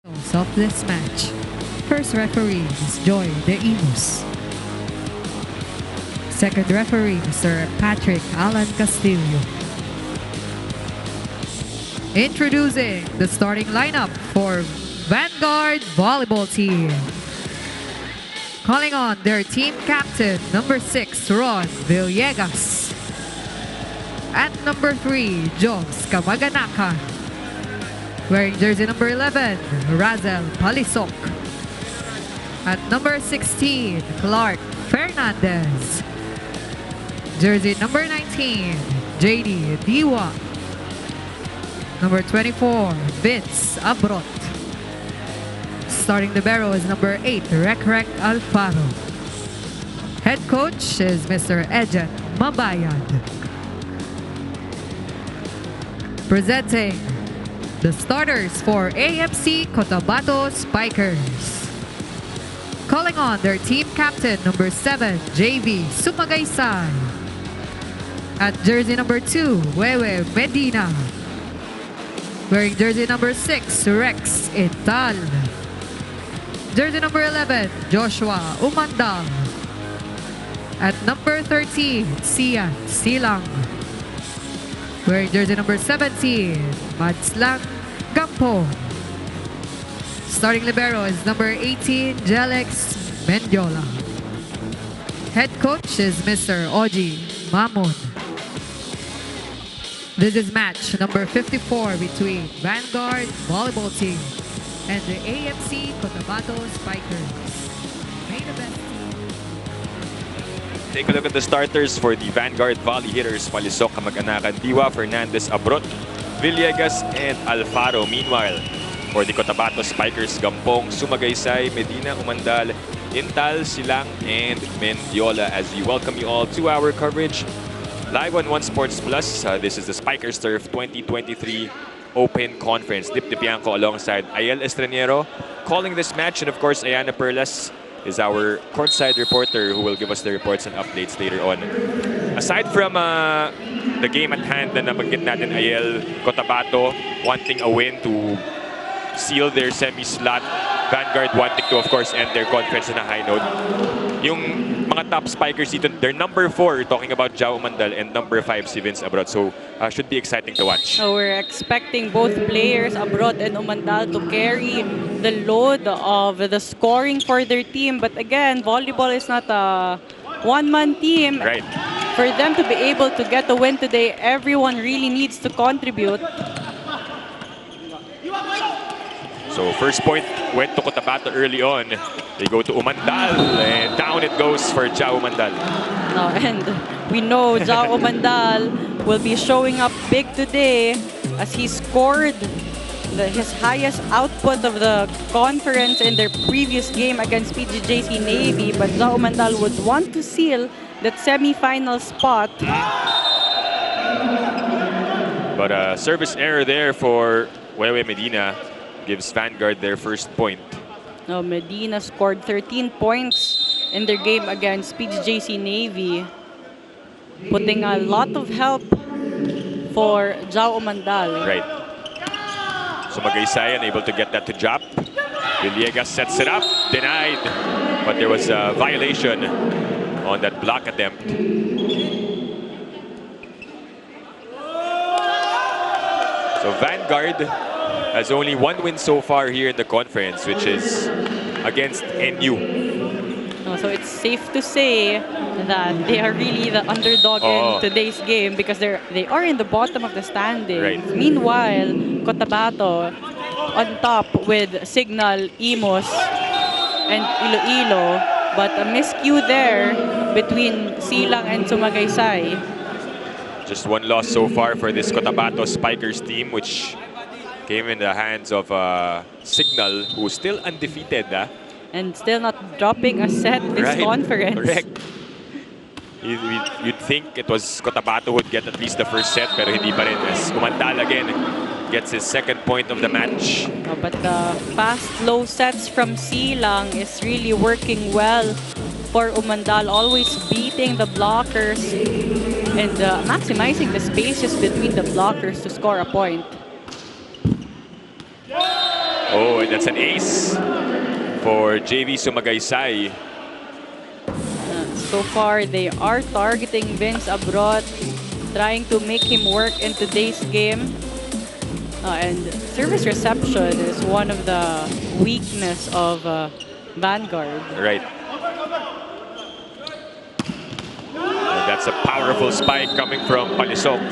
Of this match. First referee is Joy De Imus. Second referee, Mr. Patrick Alan Castillo. Introducing the starting lineup for Vanguard Volleyball Team. Calling on their team captain, number 6, Ron Villegas. At number 3, Joms Kamaganakan. Wearing jersey number 11, Razel Palisok. At number 16, Clark Fernandez. Jersey number 19, JD Diwa. Number 24, Vince Abrot. Starting the barrel is number 8, Rec Alfaro. Head coach is Mr. Ejet Mabayad. Presenting the starters for AFC Cotabato Spikers. Calling on their team captain, number 7, JV Sumagaysay. At jersey number 2, Wewe Medina. Wearing jersey number 6, Rex Ital. Jersey number 11, Joshua Umandal. At number 13, Sian Silang. Wearing jersey number 17, Madslang Gampo. Starting libero is number 18, Jelex Mendiola. Head coach is Mr. Oji Mamun. This is match number 54 between Vanguard Volleyball Team and the AFC Cotabato Spikers. May the best team. Take a look at the starters for the Vanguard Volley hitters. Palisok, Kamag-anakan, Diwa, Fernandez, Abrot, Villegas, and Alfaro. Meanwhile, for the Cotabato Spikers, Gampong, Sumagaysay, Medina, Umandal, Intal, Silang, and Mendiola. As we welcome you all to our coverage live on One Sports Plus. This is the Spikers Turf 2023 Open Conference. Dip Dipianco alongside Ayel Estranero calling this match. And of course, Ayana Perlas is our courtside reporter who will give us the reports and updates later on. Aside from the game at hand na nabanggit natin, Ayel, Cotabato wanting a win to seal their semi-slot. Vanguard wanting to, of course, end their conference on a high note. Yung mga top spikers dito, they're number 4, talking about Jao Umandal, and number 5, si Vince Abrot. So, should be exciting to watch. So we're expecting both players, Abrot and Umandal, to carry the load of the scoring for their team. But again, volleyball is not a one-man team. Right. For them to be able to get a win today, everyone really needs to contribute. So first point went to Cotabato early on. They go to Umandal, and down it goes for Jao Umandal. And we know Jao Umandal will be showing up big today as he scored his highest output of the conference in their previous game against PGJC Navy. But Jao Umandal would want to seal that semi-final spot. But a service error there for Wewe Medina gives Vanguard their first point. Now Medina scored 13 points in their game against PGJC Navy, putting a lot of help for Jao Umandal. Right. So Magaysay able to get that to Jap. Villegas sets it up, denied. But there was a violation on that block attempt. So Vanguard has only one win so far here in the conference, which is against NU. So it's safe to say that they are really the underdog in today's game because they are in the bottom of the standings. Right. Meanwhile, Cotabato on top with Signal, Imos, and Iloilo. But a miscue there between Silang and Sumagaysay. Just one loss so far for this Cotabato Spikers team, which came in the hands of Signal, who's still undefeated. And still not dropping a set this conference. Correct. You'd think it was Cotabato would get at least the first set, pero hindi pa rin. As Umandal again gets his second point of the match. But the fast low sets from Silang is really working well for Umandal, always beating the blockers and maximizing the spaces between the blockers to score a point. Oh, and that's an ace for JV Sumagaysay. So far, they are targeting Vince Abrot, trying to make him work in today's game. And service reception is one of the weakness of Vanguard. Right. And that's a powerful spike coming from Palisok.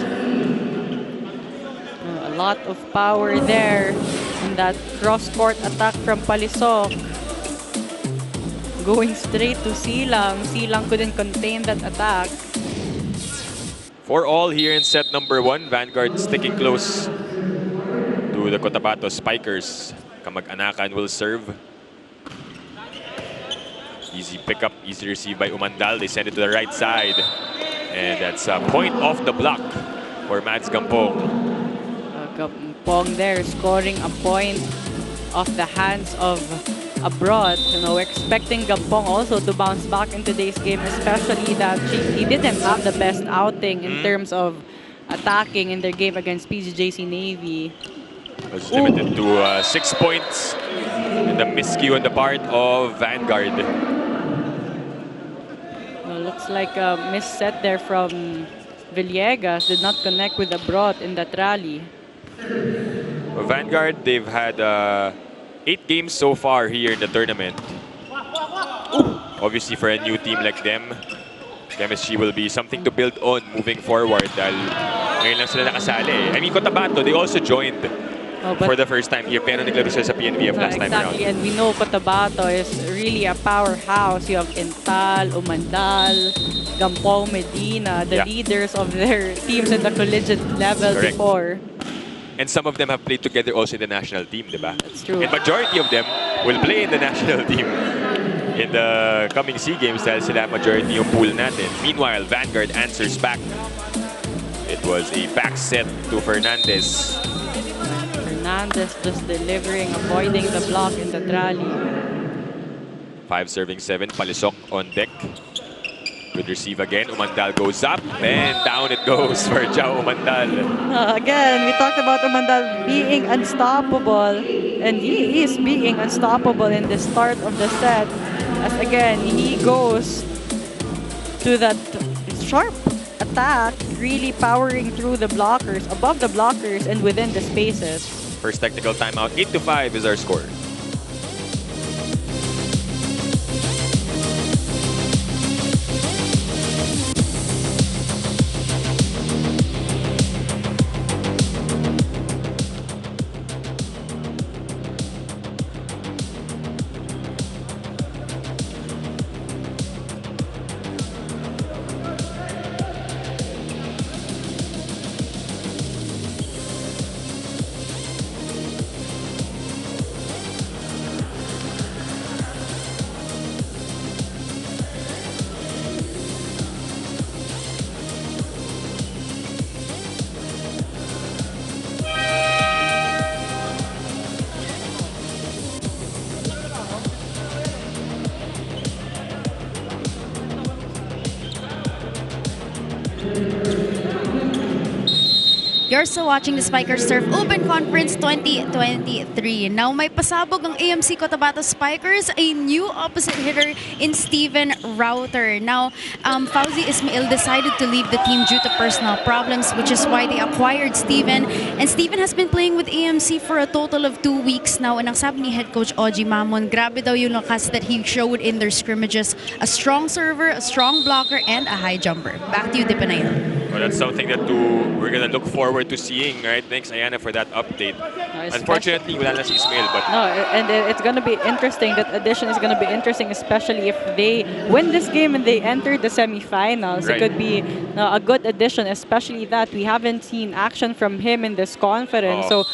A lot of power there in that cross-court attack from Palisok. Going straight to Silang. Silang couldn't contain that attack. 4-all here in set number 1. Vanguard sticking close to the Cotabato Spikers. Kamag-anakan will serve. Easy pickup, easy receive by Umandal. They send it to the right side. And that's a point off the block for Mads Gampong. Gampong there scoring a point off the hands of Abrot. You know, we're expecting Gampong also to bounce back in today's game, especially that he didn't have the best outing in terms of attacking in their game against PGJC Navy. Was limited to 6 points in the miscue on the part of Vanguard. Looks like a miss set there from Villegas. Did not connect with Abrot in that rally. Well, Vanguard, they've had 8 games so far here in the tournament. Obviously, for a new team like them, chemistry will be something to build on moving forward. Dahil ngayon lang sila nakasali. I mean, Cotabato, they also joined for the first time here, pero naglaro sila sa PNBF last time around. Exactly, and we know Cotabato is really a powerhouse. You have Intal, Umandal, Gampong, Medina, the leaders of their teams at the collegiate level before. And some of them have played together also in the national team, diba? That's true. And majority of them will play in the national team in the coming SEA Games dahil sila majority yung pool natin. Meanwhile, Vanguard answers back. It was a back set to Fernandez. Fernandez just delivering, avoiding the block in the rally. 5 serving 7, Palisok on deck. Good receive again. Umandal goes up and down it goes for Jao Umandal. Again, we talked about Umandal being unstoppable, and he is being unstoppable in the start of the set. As again, he goes to that sharp attack, really powering through the blockers, above the blockers, and within the spaces. First technical timeout, 8-5 is our score. You're still watching the Spikers Turf Open Conference 2023. Now, may pasabog ang AMC Cotabato Spikers, a new opposite hitter in Steven Router. Now, Fauzi Ismail decided to leave the team due to personal problems, which is why they acquired Steven. And Steven has been playing with AMC for a total of 2 weeks now. And ang sabi ni head coach Oji Mamon, grabe daw yung lakas that he showed in their scrimmages. A strong server, a strong blocker, and a high jumper. Back to you, Dipanayo. Well, that's something that we're gonna look forward to seeing, right? Thanks, Ayana, for that update. Unfortunately, wala na si Ismail, but no, and it's gonna be interesting. That addition is gonna be interesting, especially if they win this game and they enter the semifinals. Right. It could be a good addition, especially that we haven't seen action from him in this conference. So,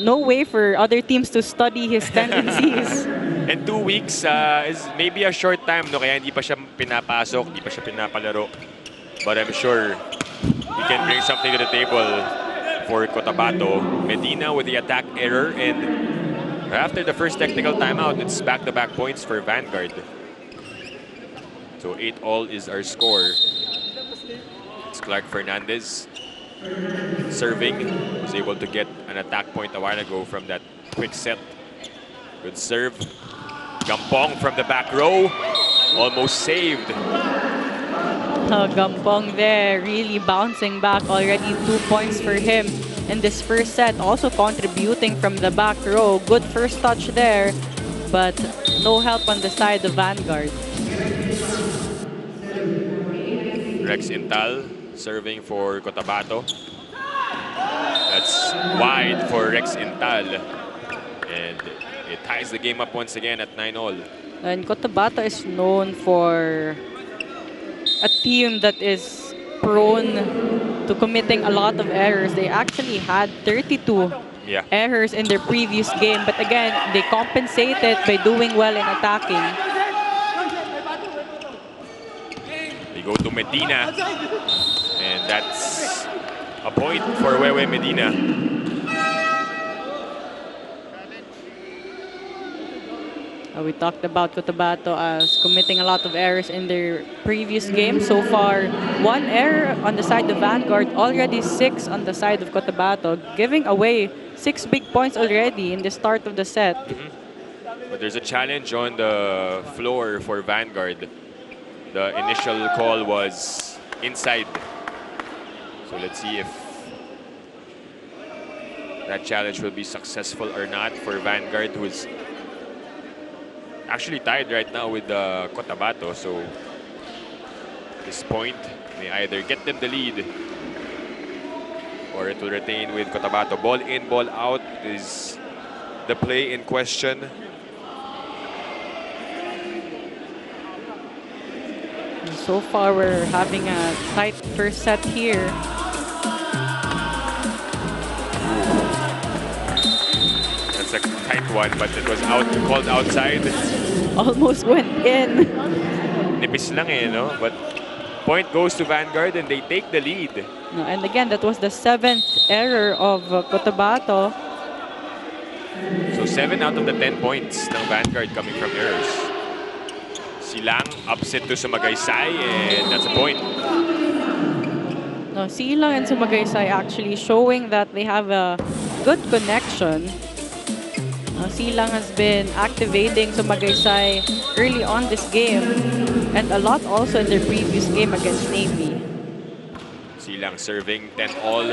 no way for other teams to study his tendencies. And 2 weeks is maybe a short time, no? Kaya hindi pa siya pinapasok, hindi pa siya pinapalaro. But I'm sure he can bring something to the table for Cotabato. Medina with the attack error, and after the first technical timeout, it's back-to-back points for Vanguard. So 8-all is our score. It's Clark Fernandez serving. Was able to get an attack point a while ago from that quick set Good serve. Gampong from the back row. Almost saved. Gampong there really bouncing back. Already 2 points for him in this first set. Also contributing from the back row. Good first touch there, but no help on the side of Vanguard. Rex Intal serving for Cotabato. That's wide for Rex Intal. And it ties the game up once again at 9-all. And Cotabato is known for a team that is prone to committing a lot of errors. They actually had 32 errors in their previous game. But again, they compensated by doing well in attacking. They go to Medina. And that's a point for Wewe Medina. We talked about Cotabato as committing a lot of errors in their previous game. So far, 1 error on the side of Vanguard, already 6 on the side of Cotabato, giving away 6 big points already in the start of the set. But there's a challenge on the floor for Vanguard. The initial call was inside. So let's see if that challenge will be successful or not for Vanguard, who is actually tied right now with Cotabato. So this point may either get them the lead or it will retain with Cotabato. Ball in, ball out is the play in question. So far, we're having a tight first set here. That's a tight one, but it was called outside. Almost went in. Nipis lang eh, no? But point goes to Vanguard and they take the lead. No, and again, that was the 7th error of Cotabato. So 7 out of the 10 points ng Vanguard coming from errors. Silang upset to Sumagaysay, and that's a point. No, Silang and Sumagaysay actually showing that they have a good connection. Silang has been activating Sumagaysay early on this game and a lot also in their previous game against Navy. Silang serving 10-all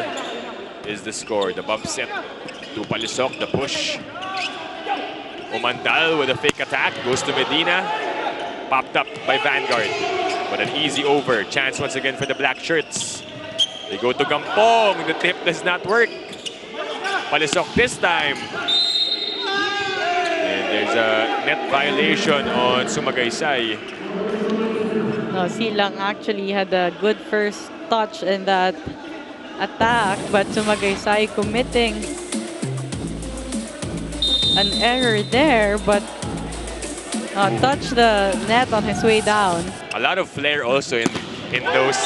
is the score. The bump set to Palisok, the push. Umandal with a fake attack, goes to Medina. Popped up by Vanguard. But an easy over. Chance once again for the black shirts. They go to Gampong. The tip does not work. Palisok this time. And there's a net violation on Sumagaysay. No, Silang actually had a good first touch in that attack, but Sumagaysay committing an error there, but touched the net on his way down. A lot of flair also in those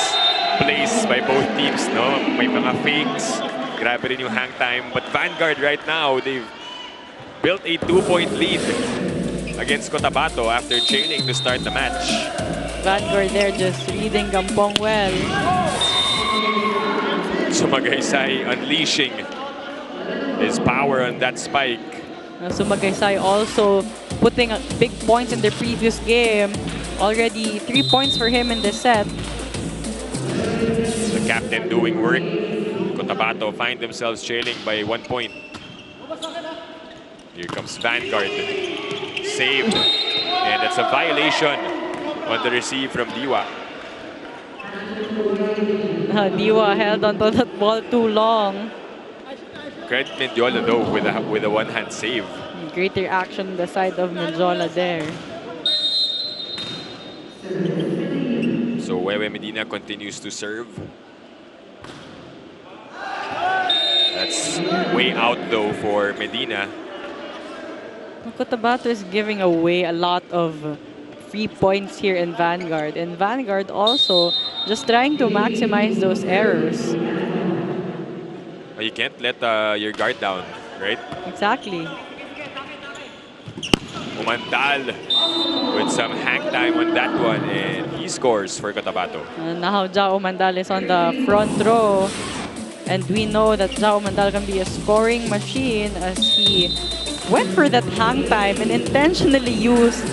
plays by both teams, no? May mga fakes. Grabe rin yung hang time. But Vanguard right now, they've built a 2-point lead against Cotabato after trailing to start the match. Vanguard there just reading Gampong well. Sumagaysay unleashing his power on that spike. Sumagaysay also putting big points in their previous game. Already 3 points for him in this set. The captain doing work. Cotabato find themselves trailing by 1 point. Here comes Vanguard. Saved. And that's a violation on the receive from Diwa. Diwa held onto that ball too long. Credit Mendiola though with a one-hand save. Greater action on the side of Mendiola there. So Wewe Medina continues to serve. That's way out though for Medina. Cotabato is giving away a lot of free points here in Vanguard. And Vanguard also just trying to maximize those errors. You can't let your guard down, right? Exactly. Umandal with some hang time on that one, and he scores for Cotabato. Now Jao Mandal is on the front row. And we know that Jao Mandal can be a scoring machine as he went for that hang time and intentionally used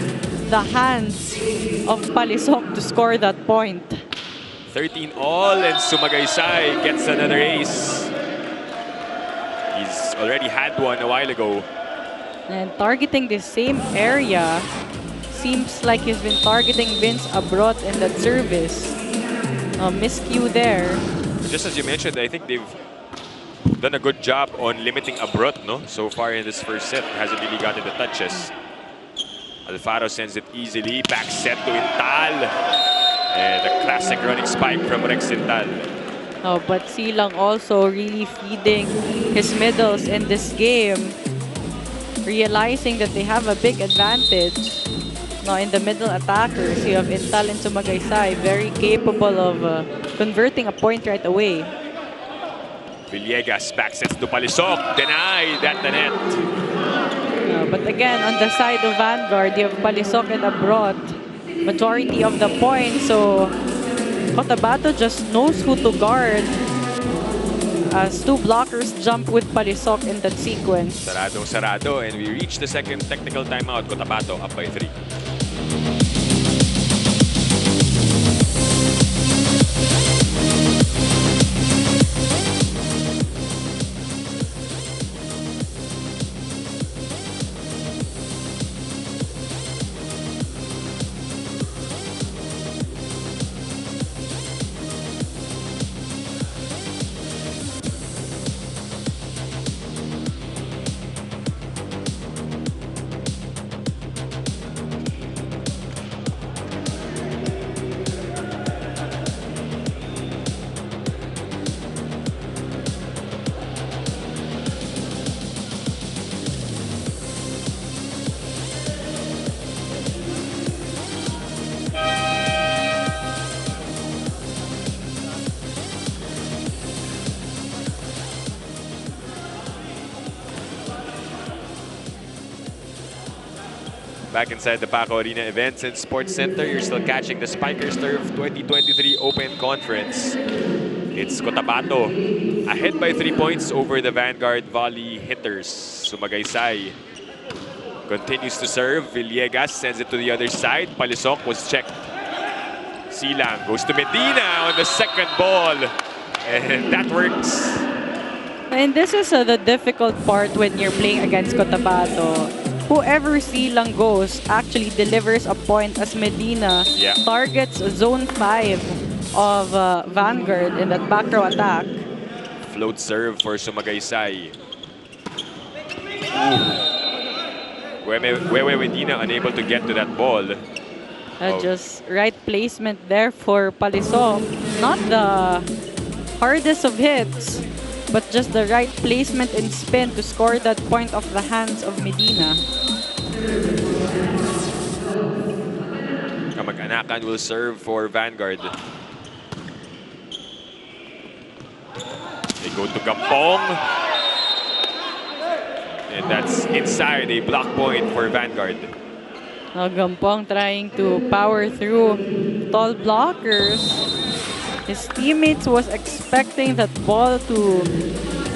the hands of Palisok to score that point. 13 all, and Sumagaysay gets another ace. He's already had one a while ago. And targeting the same area, seems like he's been targeting Vince Abrot in that service. Miscue there. Just as you mentioned, I think they've done a good job on limiting Abrot, no? So far in this first set, hasn't really gotten the touches. Alfaro sends it easily, back set to Intal. And a classic running spike from Rex Intal. Oh, but Silang also really feeding his middles in this game, realizing that they have a big advantage. Now in the middle attackers, you have Intal and Sumagaysay, very capable of converting a point right away. Villegas back sets to Palisok, denied at the net. But again, on the side of Vanguard, you have Palisok and Abrot. Majority of the points, so Cotabato just knows who to guard as two blockers jump with Palisok in that sequence. Sarado, and we reach the second technical timeout. Cotabato up by 3. Back inside the Paco Arena Events and Sports Center, you're still catching the Spikers Turf 2023 Open Conference. It's Cotabato ahead by 3 points over the Vanguard Volley hitters. Sumagaysay continues to serve. Villegas sends it to the other side. Palisok was checked. Silang goes to Medina on the second ball. And that works. And this is the difficult part when you're playing against Cotabato. Whoever Silang goes actually delivers a point as Medina targets zone 5 of Vanguard in that back row attack. Float serve for Sumagaysay. Wewe Medina unable to get to that ball. Just right placement there for Palisok. Not the hardest of hits, but just the right placement and spin to score that point off the hands of Medina. Kamag-anakan will serve for Vanguard. They go to Gampong. And that's inside a block point for Vanguard. Gampong trying to power through tall blockers. His teammates was expecting that ball to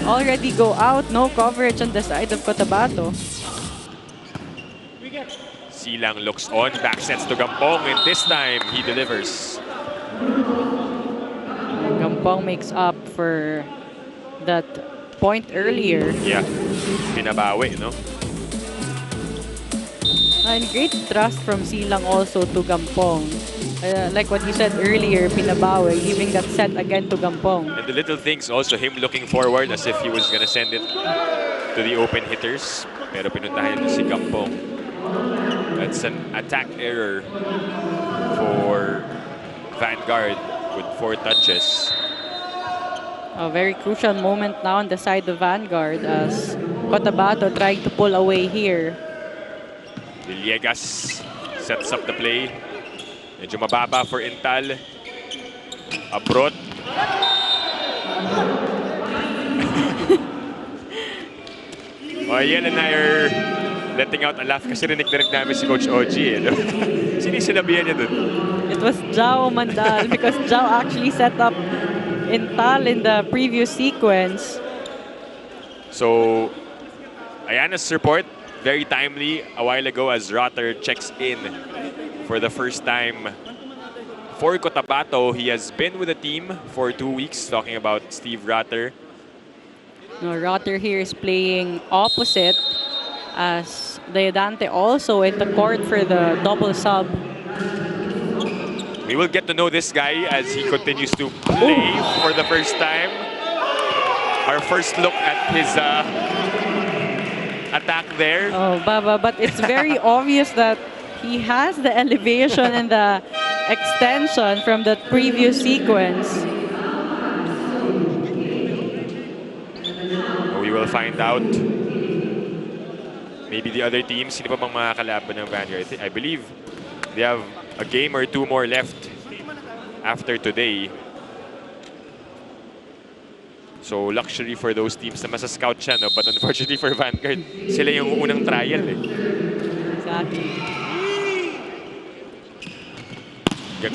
already go out. No coverage on the side of Cotabato. Silang looks on, back sets to Gampong, and this time he delivers. Gampong makes up for that point earlier. Yeah, pinabawi, no? And great trust from Silang also to Gampong. Like what you said earlier, pinabawi, giving that set again to Gampong. And the little things also, him looking forward as if he was gonna send it to the open hitters. Pero pinuntahan si Gampong. That's an attack error for Vanguard with 4 touches. A very crucial moment now on the side of Vanguard as Cotabato trying to pull away here. Villegas sets up the play. Medyo mababa for Intal. Abrot. Yan and I are letting out a laugh kasi rinig namin si Coach OG. Sinisinabihan niya dun. It was Jao Mandal because Jao actually set up Intal in the previous sequence. So, Ayana's report, very timely a while ago as Rotter checks in for the first time for Cotabato. He has been with the team for 2 weeks, talking about Steve Rotter. No, Rotter here is playing opposite as Diodante also in the court for the double sub. We will get to know this guy as he continues to play for the first time. Our first look at his attack there. Oh, Baba, but it's very obvious that he has the elevation and the extension from the previous sequence. We will find out. Maybe the other teams, sino pa bang mga kalaban ng Vanguard? I believe they have a game or 2 more left after today. So luxury for those teams na masa-scout siya, no? But unfortunately for Vanguard, sila yung unang trial. Exactly.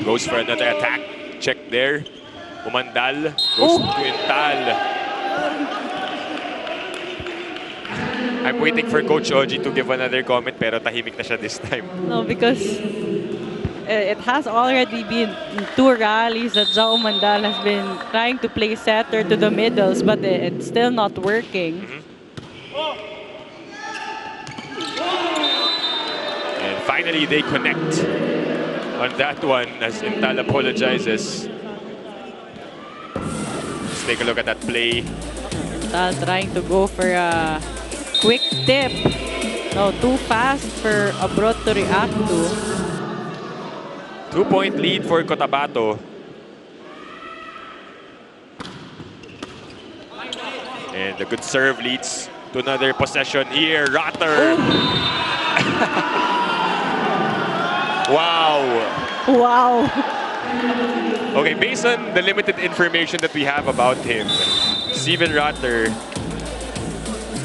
Goes for another attack. Check there. Umandal goes to Intal. I'm waiting for Coach Oji to give another comment pero tahimik na siya this time. No, because it has already been 2 rallies that Jao Mandal has been trying to play setter to the middles, but it's still not working. And finally, they connect on that one as Intal apologizes. Let's take a look at that play. Intal trying to go for a quick tip. No, too fast for Abrot to react to. 2-point lead for Cotabato. And the good serve leads to another possession here. Rotter. Wow. Wow. Okay, based on the limited information that we have about him, Steven Rotter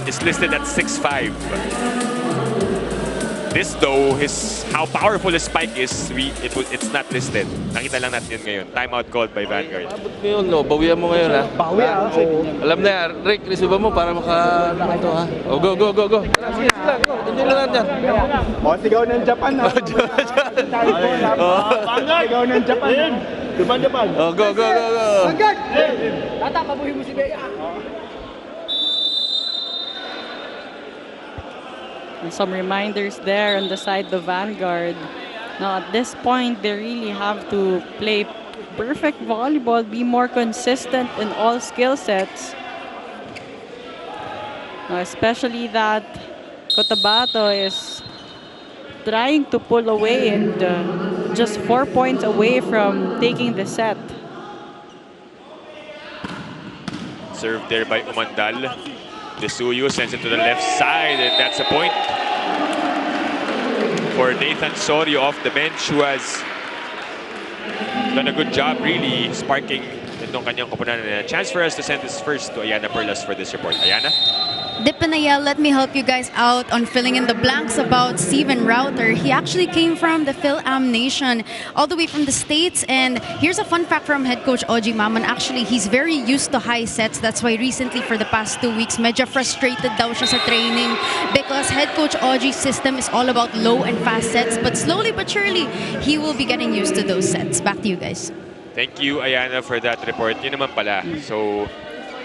is listed at 6'5". This though, how powerful his spike is, it's not listed. Nakita lang natin yun ngayon. Timeout called by Vanguard. Abot mo yun, no? Bawian mo ngayon, ha? Bawi, alam na yan. Rick, receive mo para ito, ha? Oh, go, go, go, go. Sige, sige lang, go. Hindi na lang dyan. O, sigaw ng Japan, ha? Sigaw ng Japan. Japan. Oh, go, go, go, go. Agad! Tata, pabuhin mo si Bea. And some reminders there on the side of Vanguard. Now at this point, they really have to play perfect volleyball, be more consistent in all skill sets. Now, especially that Cotabato is trying to pull away and just 4 points away from taking the set. Served there by Umandal. Desuyo sends it to the left side, and that's a point for Nathan Sorio off the bench, who has done a good job really sparking itong kanyang koponan. A chance for us to send this first to Ayana Perlas for this report. Ayana? Dip Panayel, let me help you guys out on filling in the blanks about Steven Router. He actually came from the Phil-Am Nation, all the way from the States. And here's a fun fact from head coach Oji Maman. Actually, he's very used to high sets. That's why recently, for the past 2 weeks, medyo frustrated daw siya sa training because head coach Oji's system is all about low and fast sets. But slowly but surely, he will be getting used to those sets. Back to you guys. Thank you, Ayana, for that report. Yun naman pala. So,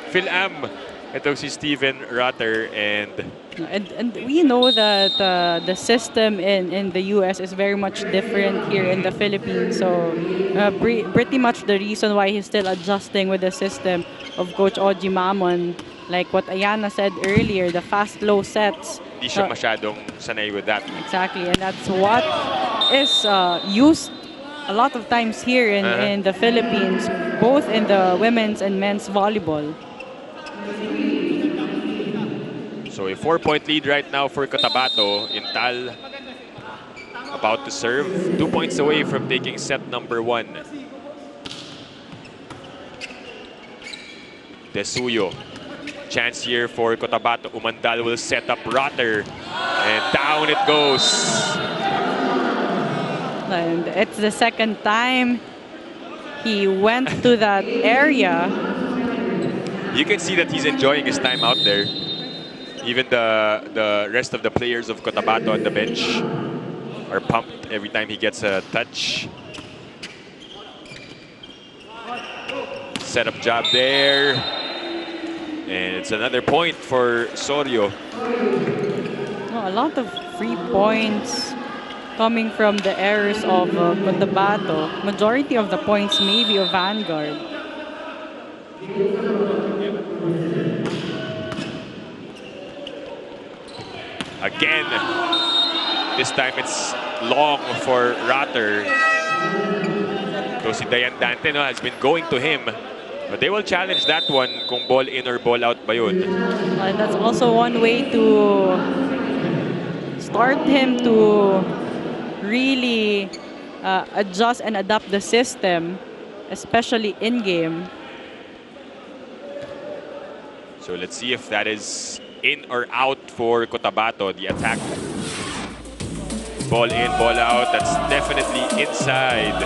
Phil-Am. Ito si Steven Rotter, and we know that the system in the US is very much different here in the Philippines. So pretty much the reason why he's still adjusting with the system of Coach Oji Mamon, like what Ayana said earlier, the fast low sets. Di siya masyadong sanay with that. Exactly, and that's what is used a lot of times here in the Philippines, both in the women's and men's volleyball. So a 4-point lead right now for Cotabato. Intal about to serve. 2 points away from taking set number 1. Desuyo. Chance here for Cotabato. Umandal will set up Rotter. And down it goes. And it's the second time he went to that area. You can see that he's enjoying his time out there. Even the rest of the players of Cotabato on the bench are pumped every time he gets a touch. Setup job there. And it's another point for Sorio. A lot of free points coming from the errors of Cotabato. Majority of the points maybe of Vanguard. Again, this time it's long for Rotter. So si Dayan Dante has been going to him. But they will challenge that one kung ball in or ball out ba yun. And that's also one way to start him to really adjust and adapt the system, especially in-game. So let's see if that is in or out for Cotabato, the attack. Ball in, ball out. That's definitely inside.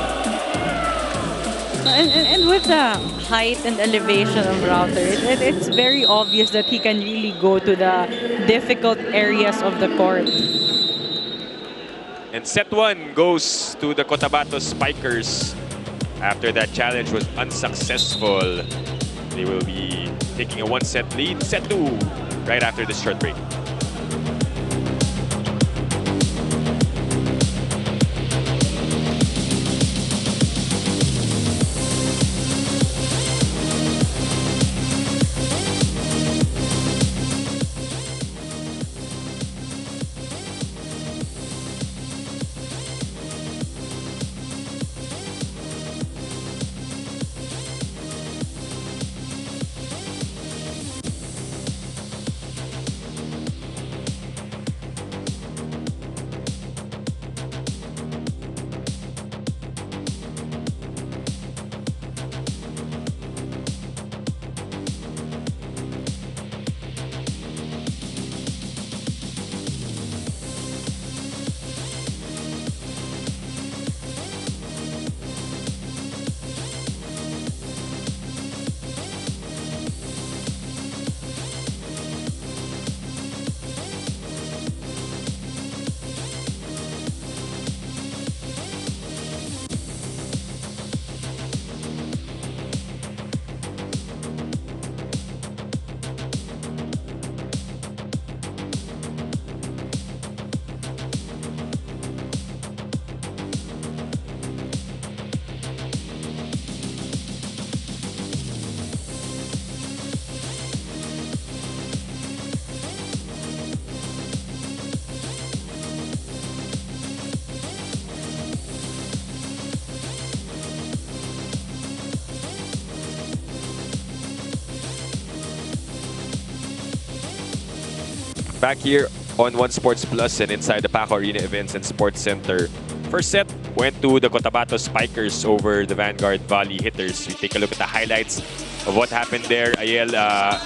And with the height and elevation of Router, it's very obvious that he can really go to the difficult areas of the court. And set one goes to the Cotabato Spikers. After that challenge was unsuccessful, they will be taking a one-set lead. Set two right after this short break. Back here on One Sports Plus and inside the Paco Arena Events and Sports Center. First set went to the Cotabato Spikers over the Vanguard Valley Hitters. We take a look at the highlights of what happened there. Ayel,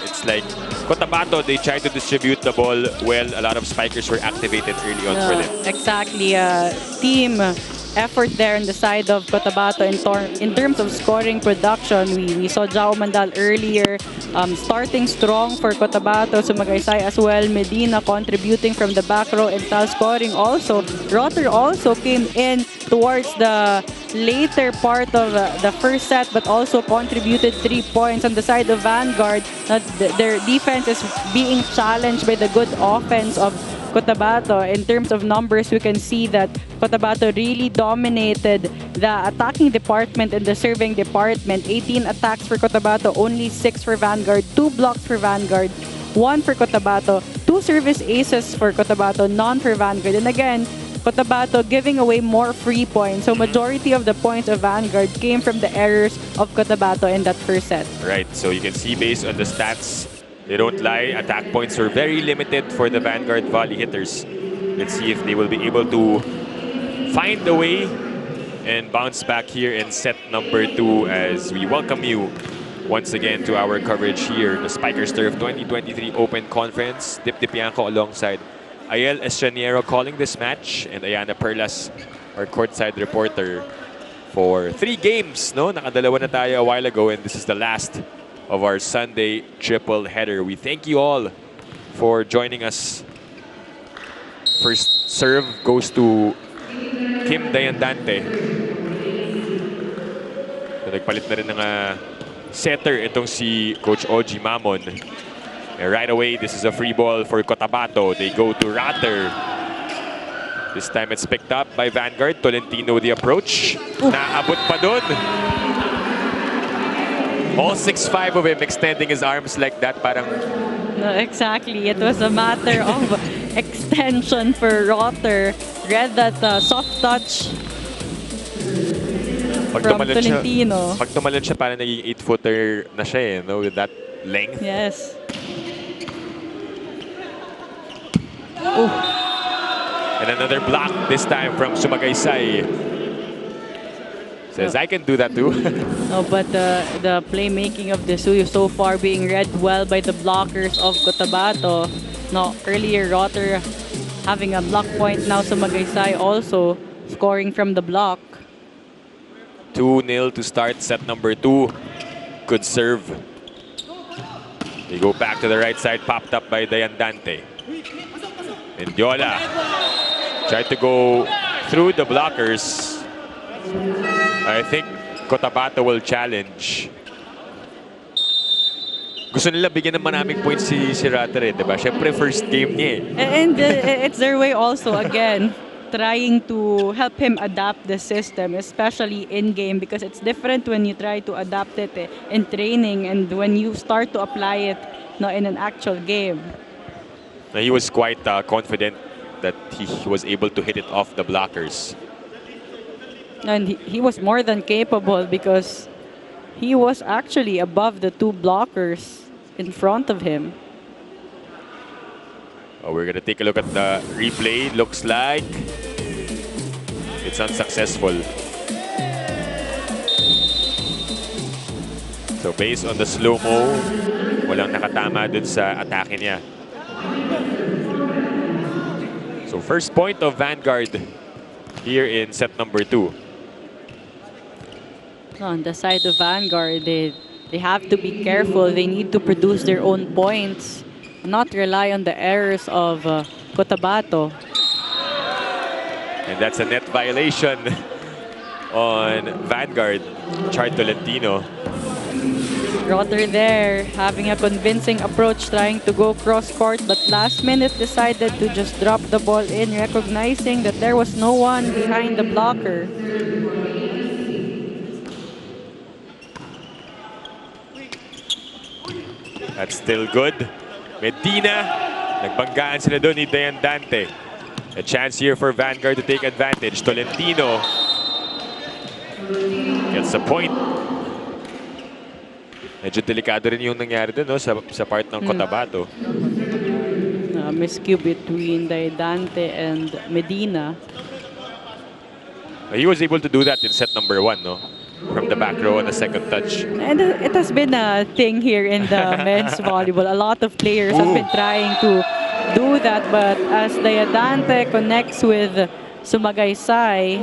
it's like Cotabato, they tried to distribute the ball well. A lot of Spikers were activated early on for them. Exactly. Team effort there on the side of Cotabato in terms of scoring production. We saw Jao Mandal earlier starting strong for Cotabato. Sumagaysay as well. Medina contributing from the back row and Tal scoring also. Rotter also came in towards the later part of the first set but also contributed 3 points on the side of Vanguard. Their defense is being challenged by the good offense of Cotabato. In terms of numbers, we can see that Cotabato really dominated the attacking department and the serving department. 18 attacks for Cotabato, only 6 for Vanguard, 2 blocks for Vanguard, 1 for Cotabato, 2 service aces for Cotabato, none for Vanguard. And again, Cotabato giving away more free points. So majority of the points of Vanguard came from the errors of Cotabato in that first set. Right, so you can see based on the stats, they don't lie. Attack points were very limited for the Vanguard Volley Hitters. Let's see if they will be able to find a way and bounce back here in set number 2 as we welcome you once again to our coverage here, the Spikers Turf 2023 Open Conference. Dip Dipianco alongside Ayel Estraniero calling this match and Ayana Perlas, our courtside reporter, for 3 games. No? Nakadalawa na tayo a while ago and this is the last of our Sunday triple header. We thank you all for joining us. First serve goes to Kim Dayandante. So, nagpalit na rin ng setter itong si Coach Oji Mamon. And right away, this is a free ball for Cotabato. They go to Ratter. This time it's picked up by Vanguard. Tolentino the approach. Naabot pa dun. All 6'5" of him extending his arms like that. Parang... No, exactly. It was a matter of extension for Rotter. Read that soft touch from Tolentino. Pag tumalon siya, parang naging 8-footer na siya eh, no? With that length. Yes. And another block, this time from Sumagaysay. Says, I can do that too. No, but the playmaking of the Suyo so far being read well by the blockers of Cotabato. No, earlier Rotter having a block point, now Sumagaysay also scoring from the block. 2-0 to start set number 2. Good serve. They go back to the right side, popped up by Dayandante. Mendiola tried to go through the blockers. I think Cotabato will challenge. Gusto nila bigyan ng maraming points si Ratter, diba? Siyempre, first game niya eh. And it's their way also, again, trying to help him adapt the system, especially in-game, because it's different when you try to adapt it in training and when you start to apply it in an actual game. He was quite confident that he was able to hit it off the blockers. And he was more than capable because he was actually above the 2 blockers in front of him. Oh, we're gonna take a look at the replay. Looks like it's unsuccessful. So based on the slow-mo, walang nakatama dun sa atake niya. So first point of Vanguard here in set number 2. On the side of Vanguard, they have to be careful. They need to produce their own points, not rely on the errors of Cotabato. And that's a net violation on Vanguard, Char Tolentino. Rotter there, having a convincing approach, trying to go cross-court, but last minute decided to just drop the ball in, recognizing that there was no one behind the blocker. That's still good. Medina, nagbanggaan sila doon ni Dayandante. A chance here for Vanguard to take advantage. Tolentino gets a point. Medyo delikado rin yung nangyari doon sa part ng Cotabato. Miscue between Dayandante and Medina. He was able to do that in set number 1, no? From the back row on the second touch. And it has been a thing here in the men's volleyball. A lot of players have been trying to do that, but as Dayandante connects with Sumagaysay,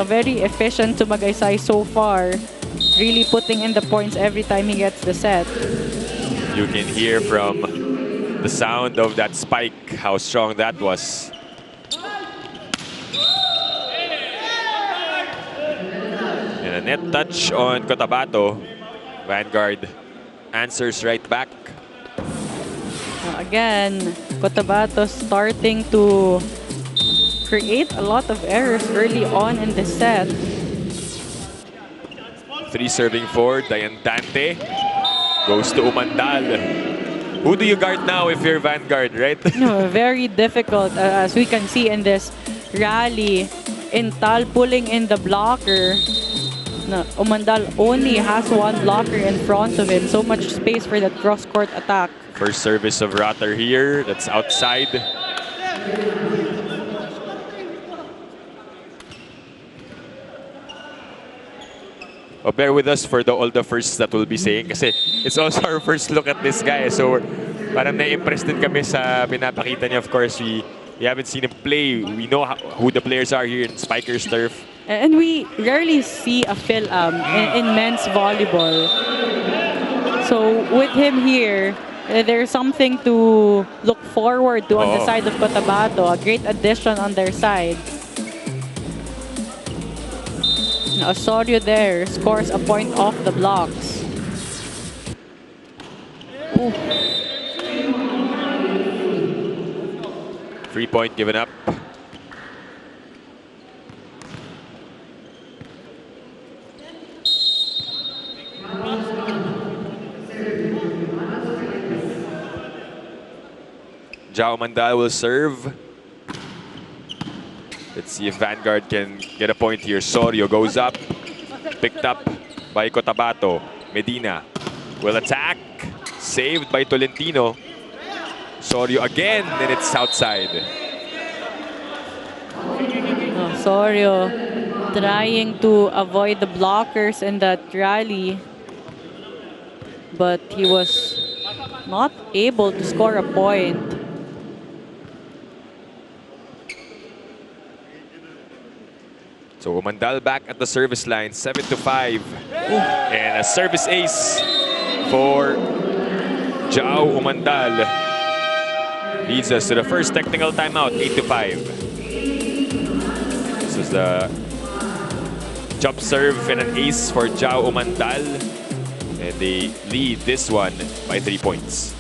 very efficient Sumagaysay so far, really putting in the points every time he gets the set. You can hear from the sound of that spike how strong that was. And a net touch on Cotabato. Vanguard answers right back. Again, Cotabato starting to create a lot of errors early on in the set. 3 serving for Dayandante. Goes to Umandal. Who do you guard now if you're Vanguard, right? No, very difficult. As we can see in this rally, Intal pulling in the blocker. No, Umandal only has 1 blocker in front of him. So much space for that cross-court attack. First service of Rotter here. That's outside. Oh, bear with us for all the firsts that we'll be saying kasi it's also our first look at this guy. So parang na-impress din kami sa pinapakita niya. Of course, we haven't seen him play. We know who the players are here in Spikers Turf. And we rarely see a Phil in men's volleyball. So with him here, There's something to look forward to on the Oo. side of Cotabato. A great addition on their side. Osorio there scores a point off the blocks. 3-point given up. Jao Mandal will serve. Let's see if Vanguard can get a point here. Sorio goes up. Picked up by Cotabato. Medina will attack. Saved by Tolentino. Sorio again, and it's outside. Osorio trying to avoid the blockers in that rally, but he was not able to score a point. So Umandal back at the service line, 7-5. And a service ace for Jao Umandal. Leads us to the first technical timeout, 8-5. This is the jump serve and an ace for Jao Umandal. And they lead this one by 3 points.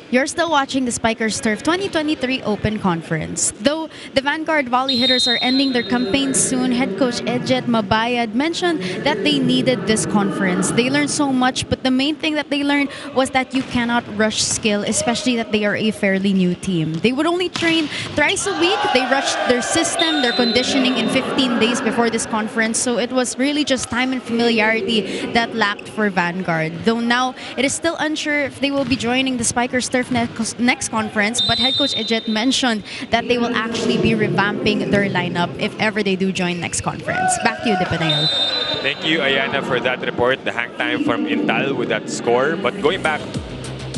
You're still watching the Spikers Turf 2023 Open Conference. Though the Vanguard volley hitters are ending their campaign soon, head coach Edjet Mabayad mentioned that they needed this conference. They learned so much, but the main thing that they learned was that you cannot rush skill, especially that they are a fairly new team. They would only train thrice a week. They rushed their system, their conditioning in 15 days before this conference, so it was really just time and familiarity that lacked for Vanguard. Though now, it is still unsure if they will be joining the Spikers Turf next conference, but head coach Edjet mentioned that they will actually be revamping their lineup if ever they do join next conference. Back to you, Dipanael. Thank you, Ayana, for that report. The hang time from Intal with that score. But going back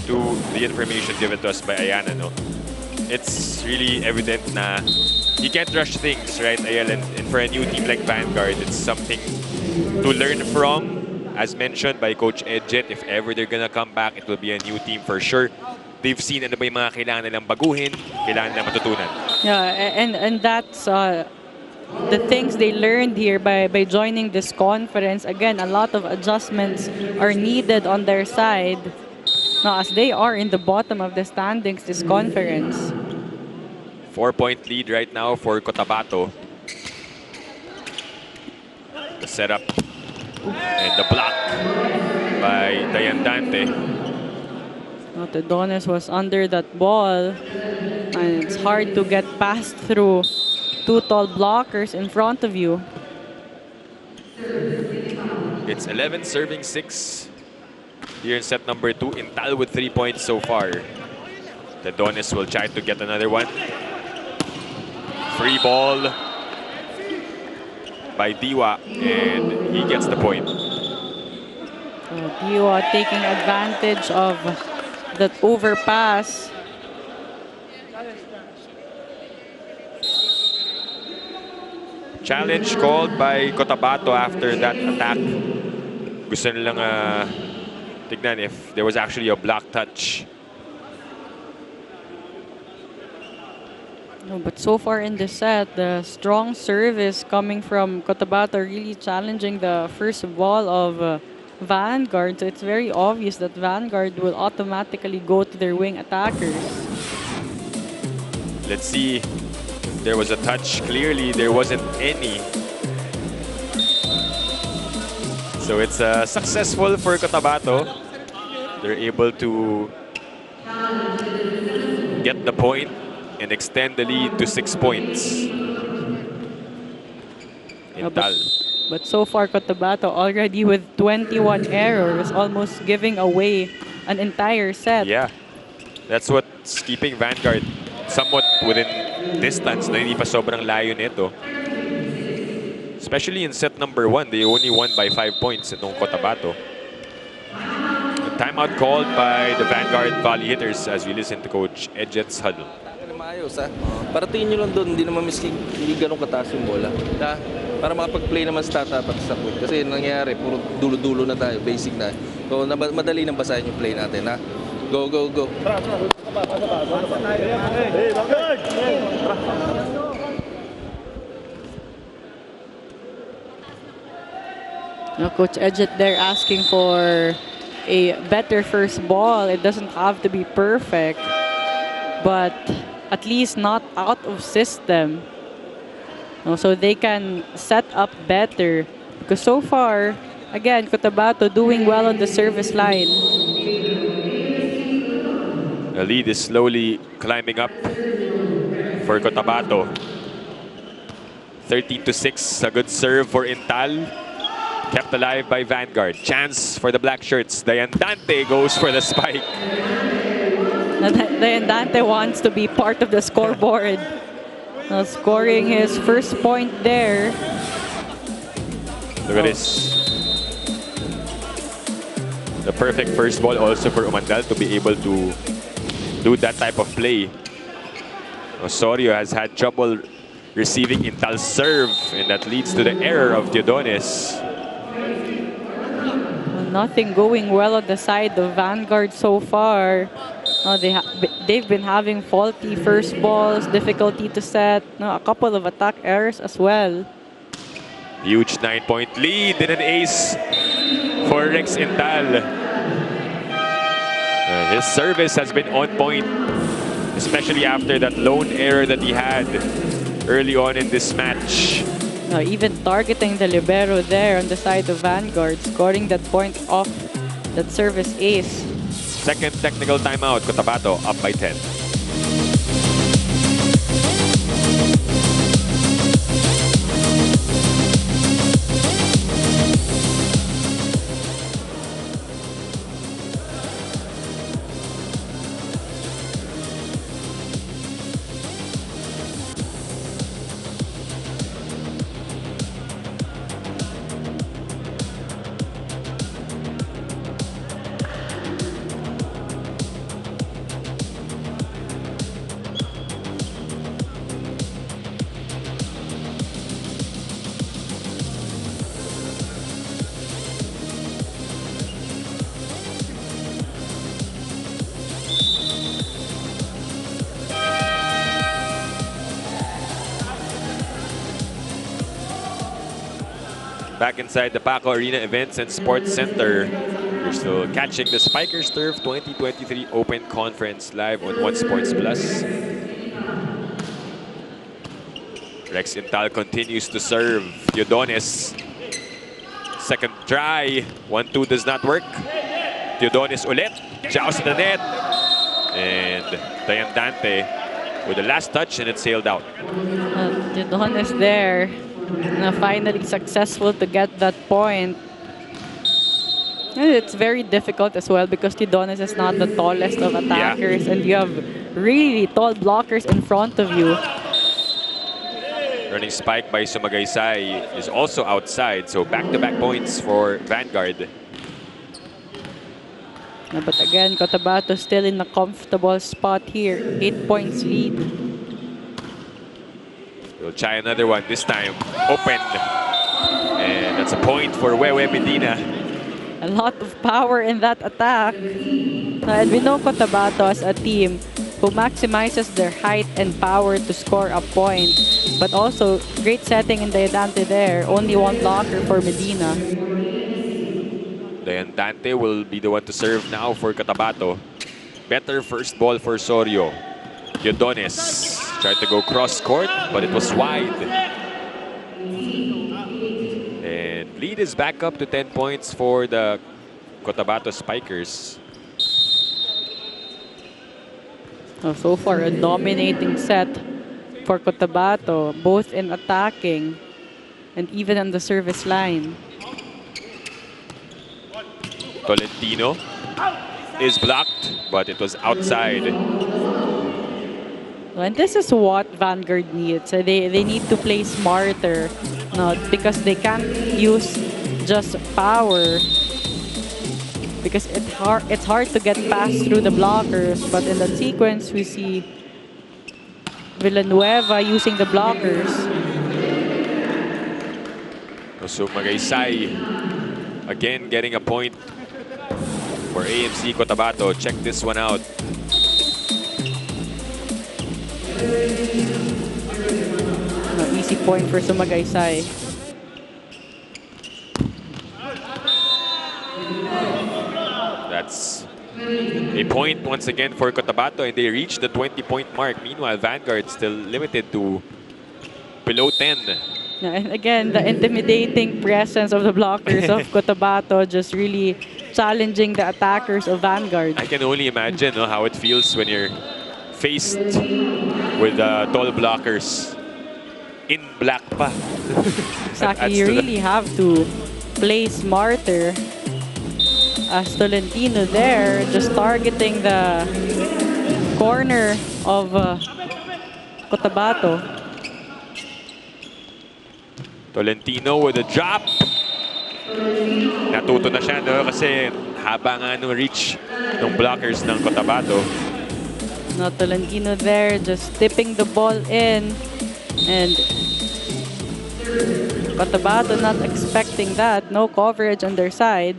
to the information given to us by Ayana, no, it's really evident na you can't rush things, right, Ayala? And for a new team like Vanguard, it's something to learn from. As mentioned by Coach Edjet, if ever they're gonna come back, it will be a new team for sure. They've seen ano ba yung mga kailangan nilang baguhin, kailangan nilang matutunan. Yeah, and that's the things they learned here by joining this conference. Again, a lot of adjustments are needed on their side now as they are in the bottom of the standings this conference. 4-point lead right now for Cotabato. The setup and the block by Dayandante. Tedones was under that ball, and it's hard to get past through two tall blockers in front of you. It's 11 serving 6 here in set number 2. Intal with 3 points so far. Tedones will try to get another one. Free ball by Diwa, and he gets the point. Diwa taking advantage of that overpass. Challenge called by Cotabato after that attack. Gusto nilang tignan if there was actually a block touch. No, but so far in the set, the strong service coming from Cotabato really challenging the first ball of Vanguard. So it's very obvious that Vanguard will automatically go to their wing attackers. Let's see if there was a touch. Clearly, there wasn't any. So it's successful for Cotabato. They're able to get the point and extend the lead to 6 points. Intal. But so far, Cotabato already with 21 errors, almost giving away an entire set. Yeah, that's what's keeping Vanguard somewhat within distance na hindi pa sobrang layo nito. Especially in set number 1, they only won by 5 points itong Cotabato. A timeout called by the Vanguard volley hitters as we listen to Coach Edget's huddle. Maayos, ha? Paratingin nyo lang doon, hindi naman miski hindi ganun kataas yung bola. Para makapag-play naman sa tatatak sa quick. Kasi nangyayari, puro dulo-dulo na tayo, basic na. So, madali nang basahin yung play natin, ha? Go, go, go. Now, Coach Edget there asking for a better first ball. It doesn't have to be perfect, but at least not out of system. So they can set up better. Because so far, again, Cotabato doing well on the service line. The lead is slowly climbing up for Cotabato. 13-6, a good serve for Intal. Kept alive by Vanguard. Chance for the black shirts. Dayandante goes for the spike. Dayandante wants to be part of the scoreboard. Scoring his first point there. Look at this. The perfect first ball also for Umandal to be able to do that type of play. Osorio has had trouble receiving Intal's serve, and that leads to the error of Teodones. Nothing going well on the side of Vanguard so far. They've been having faulty first balls, difficulty to set, a couple of attack errors as well. Huge 9-point lead and an ace for Rex Intal. His service has been on point, especially after that lone error that he had early on in this match. Even targeting the libero there on the side of Vanguard, scoring that point off that service ace. Second technical timeout, Cotabato up by 10. Back inside the Paco Arena Events and Sports Center. You're still catching the Spikers Turf 2023 Open Conference live on One Sports Plus. Rex Intal continues to serve. Teodones. Second try. 1-2 does not work. Teodones ulit. Joust to the net. And Dayandante with the last touch, and it sailed out. Teodones there. Finally successful to get that point. And it's very difficult as well because Teodones is not the tallest of attackers, and you have really tall blockers in front of you. Running spike by Sumagaysay is also outside, so back-to-back points for Vanguard. But again, Cotabato still in a comfortable spot here. 8 points lead. We'll try another one, this time open. And that's a point for Wewe Medina. A lot of power in that attack. And we know Cotabato as a team who maximizes their height and power to score a point. But also, great setting in Dayandante there. Only one blocker for Medina. Dayandante will be the one to serve now for Cotabato. Better first ball for Sorio. Teodones. Tried to go cross court, but it was wide. And lead is back up to 10 points for the Cotabato Spikers. So far, a dominating set for Cotabato, both in attacking and even on the service line. Tolentino is blocked, but it was outside. And this is what Vanguard needs. They need to play smarter, because they can't use just power. Because it's hard to get past through the blockers. But in that sequence, we see Villanueva using the blockers. So Magaysay again getting a point for AMC Cotabato. Check this one out. Easy point for Sumagaysay. That's a point once again for Cotabato, and they reached the 20-point mark. Meanwhile, Vanguard still limited to below 10. Yeah, and again, the intimidating presence of the blockers of Cotabato just really challenging the attackers of Vanguard. I can only imagine how it feels when you're faced with tall blockers in black pa. Exactly, you really have to play smarter. As Tolentino there, just targeting the corner of Cotabato. Tolentino with a drop. Natuto na siya, no? Kasi haba nga nung reach ng blockers ng Cotabato. No, Tolentino there, just tipping the ball in. And Cotabato not expecting that. No coverage on their side.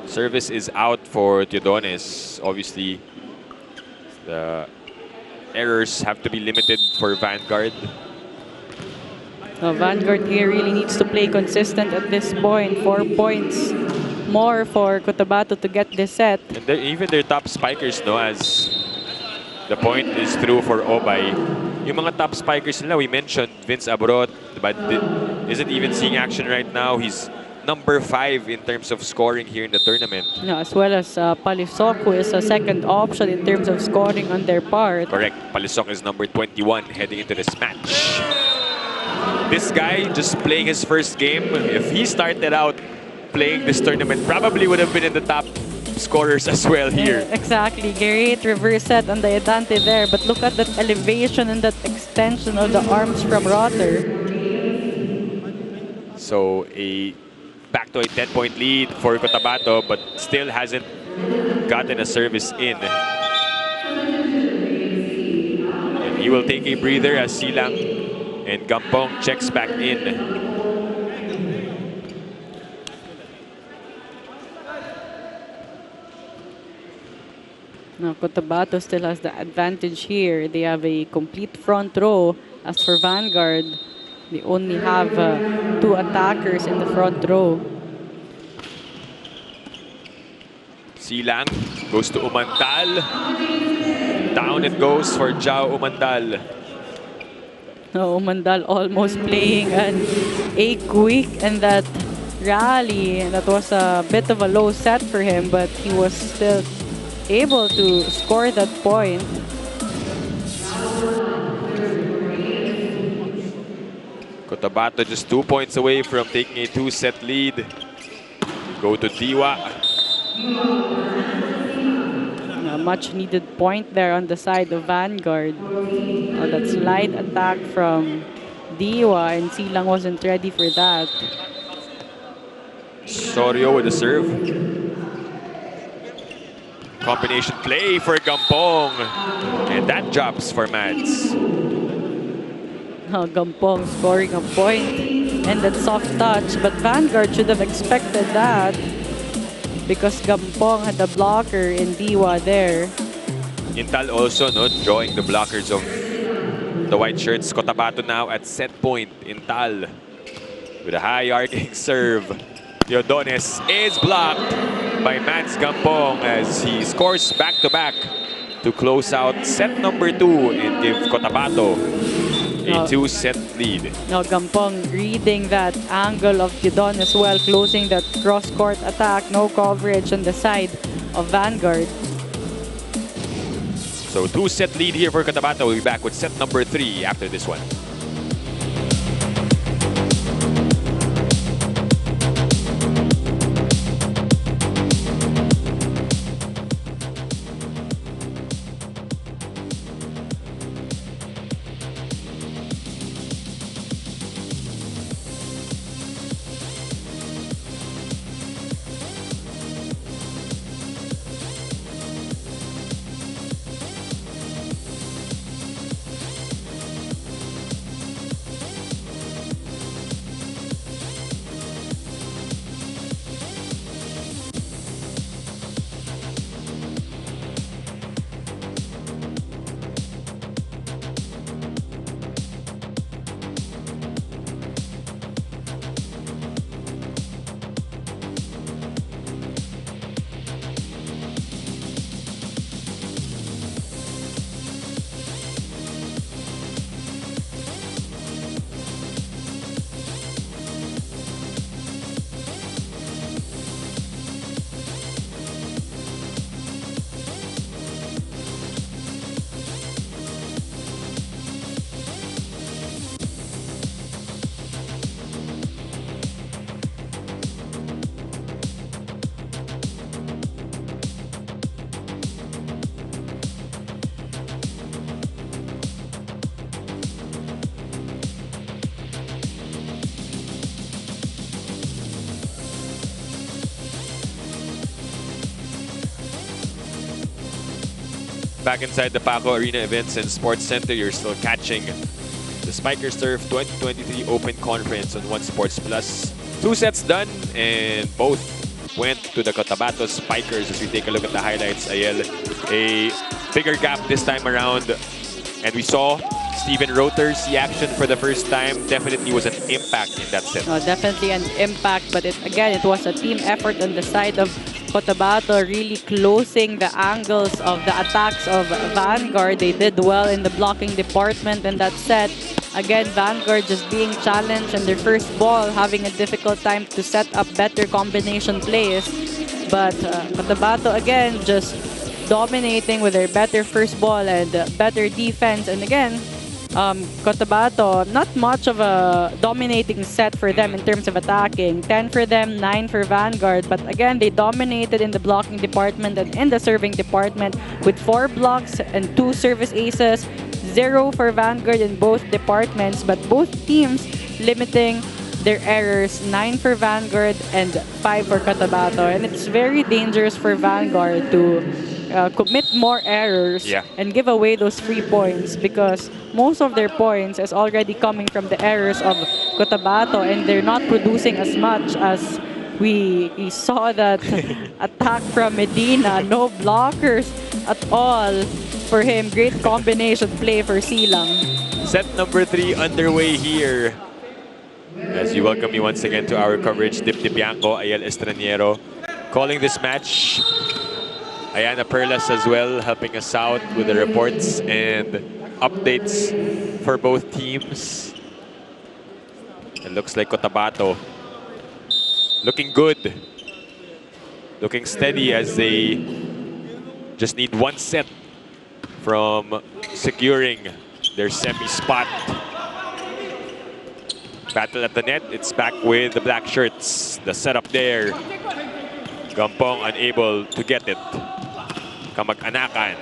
Service is out for Teodones. Obviously, the errors have to be limited for Vanguard. Vanguard here really needs to play consistent at this point. 4 points more for Cotabato to get this set. And even their top spikers, no, as the point is through for Obay. Yung mga top spikers nila, we mentioned Vince Abrot, but isn't even seeing action right now. He's number 5 in terms of scoring here in the tournament. As well as Palisok, who is a second option in terms of scoring on their part. Correct. Palisok is number 21 heading into this match. This guy just playing his first game. If he started out playing this tournament, probably would have been in the top scorers as well here. Yeah, exactly. Great reverse set on the Edante there. But look at that elevation and that extension of the arms from Rotter. So back to a 10-point lead for Cotabato, but still hasn't gotten a service in. And he will take a breather as Silang and Gampong checks back in. Now, Cotabato still has the advantage here. They have a complete front row. As for Vanguard, they only have 2 attackers in the front row. Silang goes to Umandal. Down it goes for Jao Umandal. No, Umandal almost playing a quick and that rally. That was a bit of a low set for him, but he was still able to score that point. Cotabato just 2 points away from taking a 2-set lead. Go to Diwa. A much needed point there on the side of Vanguard. That slide attack from Diwa, and Silang wasn't ready for that. Sorio with the serve. Combination play for Gampong. And that drops for Mads. Gampong scoring a point and that soft touch, but Vanguard should have expected that because Gampong had a blocker in Diwa there. Intal also drawing the blockers of the white shirts. Cotabato now at set point. Intal with a high arcing serve. Teodones is blocked by Mads Gampong as he scores back-to-back to close out set number 2 and give Cotabato a 2-set lead. Now Gampong reading that angle of Gidon as well, closing that cross-court attack, no coverage on the side of Vanguard. So 2-set lead here for Cotabato. We'll be back with set number 3 after this one. Back inside the Paco Arena Events and Sports Center, you're still catching the Spikers Turf 2023 Open Conference on One Sports Plus. 2 sets done, and both went to the Cotabato Spikers. As we take a look at the highlights, Ayel, a bigger gap this time around. And we saw Steven Rother see action for the first time. Definitely was an impact in that set. Oh, definitely an impact, but again, it was a team effort on the side of Cotabato, really closing the angles of the attacks of Vanguard. They did well in the blocking department in that set. Again, Vanguard just being challenged in their first ball, having a difficult time to set up better combination plays. But Cotabato, again, just dominating with their better first ball and better defense. And again, Cotabato, not much of a dominating set for them in terms of attacking. 10 for them, 9 for Vanguard. But again, they dominated in the blocking department and in the serving department with 4 blocks and 2 service aces. 0 for Vanguard in both departments, but both teams limiting their errors. 9 for Vanguard and 5 for Cotabato. And it's very dangerous for Vanguard to commit more errors and give away those free points, because most of their points is already coming from the errors of Cotabato, and they're not producing as much as we saw that attack from Medina. No blockers at all for him. Great combination play for Silang. Set number 3 underway here. As we welcome you once again to our coverage, Dip Bianco, Ayel Estraniero calling this match. Ayana Perlas as well, helping us out with the reports and updates for both teams. It looks like Cotabato looking good, looking steady as they just need 1 set from securing their semi-spot. Battle at the net, it's back with the black shirts. The setup there, Gampong unable to get it. Kamag-anakan.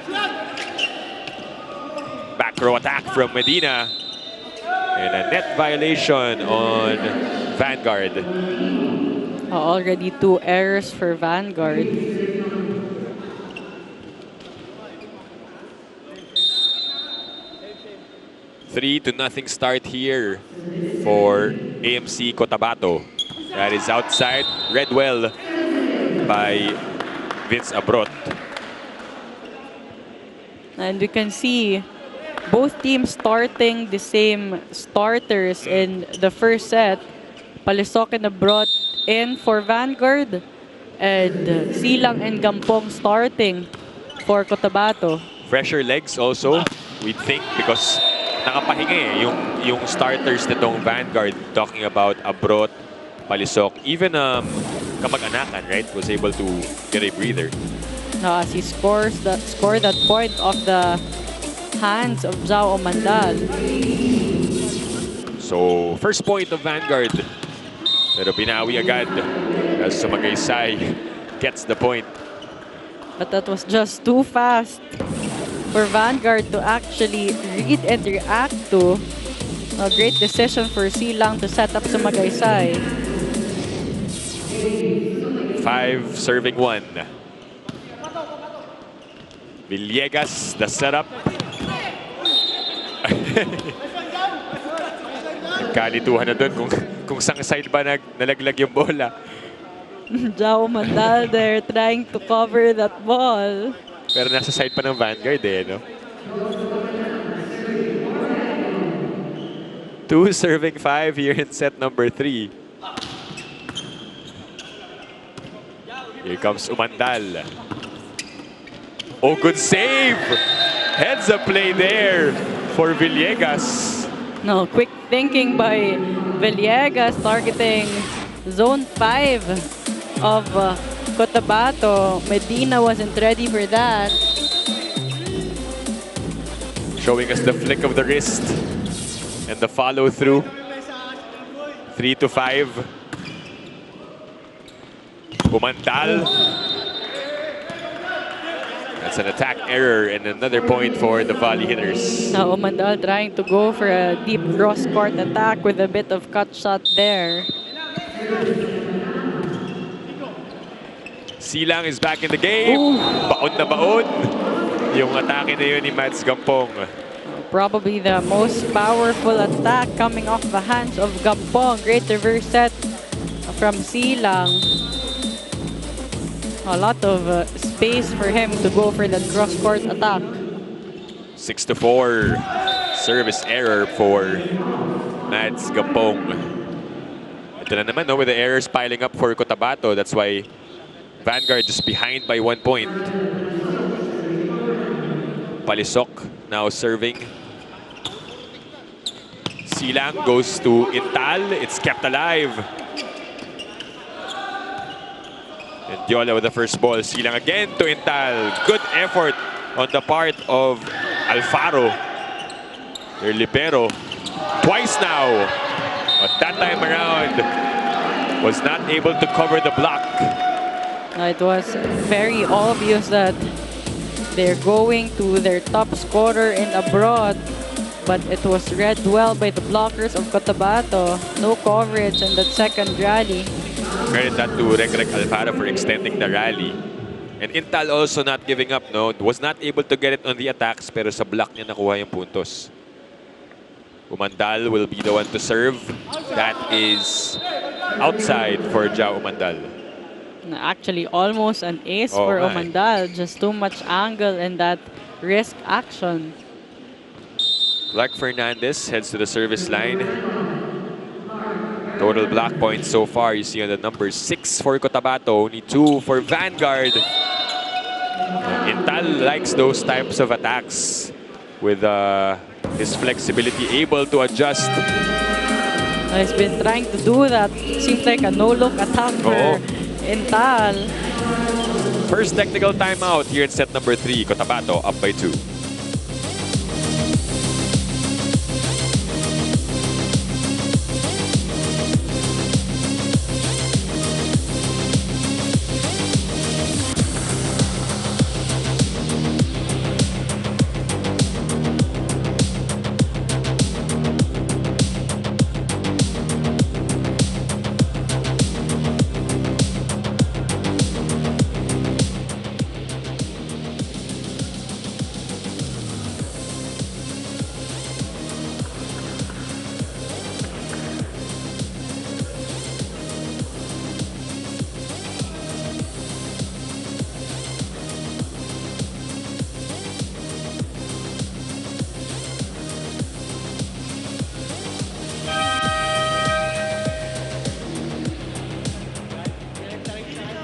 Back row attack from Medina. And a net violation on Vanguard. Already 2 errors for Vanguard. Three to nothing start here for AMC Cotabato. That is outside, read well by Vince Abrot. And we can see both teams starting the same starters in the first set. Palisok and Abrot in for Vanguard, and Silang and Gampong starting for Cotabato. Fresher legs also, we'd think, because nakapahinga yung starters nitong Vanguard. Talking about Abrot, Palisok, even Kamag-Anakan, right, was able to get a breather. As he scored that point off the hands of Zhao Omandal. So, first point of Vanguard. Pero binawi agad as Sumagaysay gets the point. But that was just too fast for Vanguard to actually read and react to. A great decision for Silang to set up Sumagaysay. 5 serving 1. Villegas, the setup. Nagkalituhan na dun kung sang side ba nalaglag yung bola. Zhao Omandal there trying to cover that ball. Pero nasa side pa ng Vanguard no? 2 serving 5 here in set number 3. Here comes Umandal. Oh, good save! Heads up play there for Villegas. No, quick thinking by Villegas targeting zone 5 of Cotabato. Medina wasn't ready for that. Showing us the flick of the wrist and the follow through. 3-5. Umandal. That's an attack error and another point for the volley hitters. Now Omandal trying to go for a deep cross-court attack with a bit of cut shot there. Silang is back in the game. Ooh. Baon na baon. Yung atake na yun ni Mads Gampong. Probably the most powerful attack coming off the hands of Gampong. Great reverse set from Silang. A lot of space for him to go for that cross-court attack. 6-4. Service error for Mads Gampong. Ito na naman, no, with the errors piling up for Cotabato. That's why Vanguard just behind by 1 point. Palisok now serving. Silang goes to Intal. It's kept alive. And Diola with the first ball. Silang again to Intal. Good effort on the part of Alfaro. Their libero. Twice now. But that time around was not able to cover the block. It was very obvious that they're going to their top scorer in abroad. But it was read well by the blockers of Cotabato. No coverage in that second rally. Credit that to Regreg Alfaro for extending the rally. And Intal also not giving up, no? Was not able to get it on the attacks, pero sa block niya nakuha yung puntos. Umandal will be the one to serve. That is outside for Zhao Umandal. Actually, almost an ace for Omandal. Just too much angle in that risk action. Clark Fernandez heads to the service line. Total block points so far, you see on the number 6 for Cotabato, only 2 for Vanguard. Intal likes those types of attacks with his flexibility, able to adjust. He's been trying to do that. Seems like a no-look attack for Intal. First technical timeout here in set number 3. Cotabato up by 2.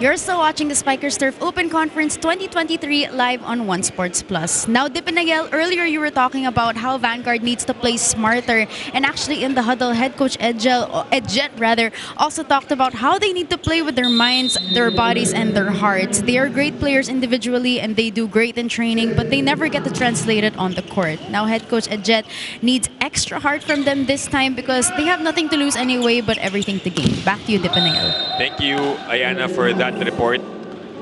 You're still watching the Spikers Turf Open Conference 2023 live on One Sports Plus. Now, Dipinagel, earlier you were talking about how Vanguard needs to play smarter, and actually in the huddle, head coach Edjet also talked about how they need to play with their minds, their bodies, and their hearts. They are great players individually and they do great in training, but they never get to translate it on the court. Now, head coach Edjet needs extra heart from them this time because they have nothing to lose anyway, but everything to gain. Back to you, Dipinagel. Thank you, Ayana, for that report.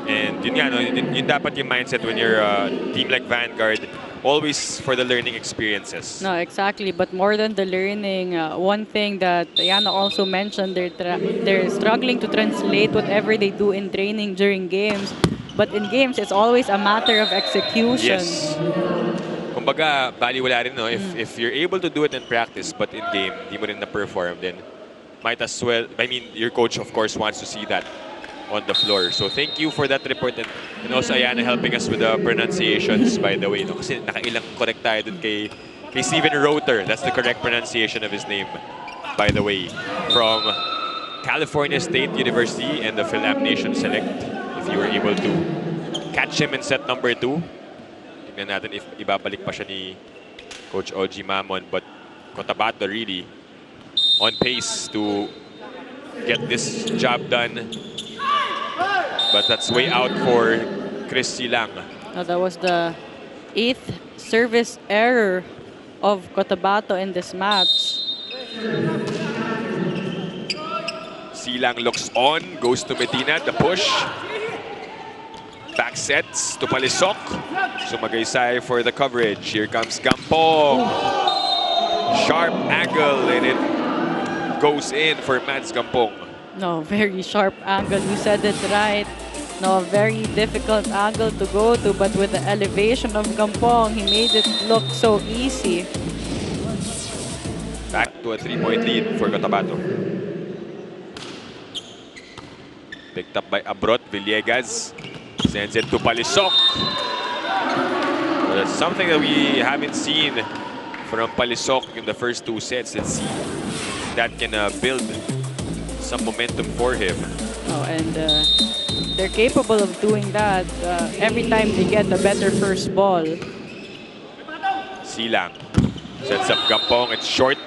And yun nga, no, yun dapat yung mindset when you're a team like Vanguard, always for the learning experiences. No, exactly. But more than the learning, one thing that Yana also mentioned, they're struggling to translate whatever they do in training during games. But in games, it's always a matter of execution. Yes. Kumbaga, baliwala rin, no? If you're able to do it in practice, but in game, di mo rin na-perform, then might as well, I mean, your coach, of course, wants to see that on the floor. So thank you for that report, and also Ayana helping us with the pronunciations, by the way. No? Kasi nakailang correct tayo dun kay Steven Rother. That's the correct pronunciation of his name, by the way. From California State University and the Phil-Am Nation Select. If you were able to catch him in set number 2. Tignan natin if ibabalik pa siya ni Coach OG Mamon. But Cotabato really on pace to get this job done. But that's way out for Chris Silang. That was the 8th service error of Cotabato in this match. Silang looks on, goes to Medina, the push. Back sets to Palisok. Sumagaysay for the coverage. Here comes Gampong. Sharp angle, and it goes in for Mads Gampong. No, very sharp angle. You said it right. No, very difficult angle to go to, but with the elevation of Gampong, he made it look so easy. Back to a 3-point lead for Cotabato. Picked up by Abrot. Villegas sends it to Palisok. Well, that's something that we haven't seen from Palisok in the first 2 sets. Let's see if that can build some momentum for him. Oh, and they're capable of doing that every time they get a better first ball. Silang sets up Gampong. It's short.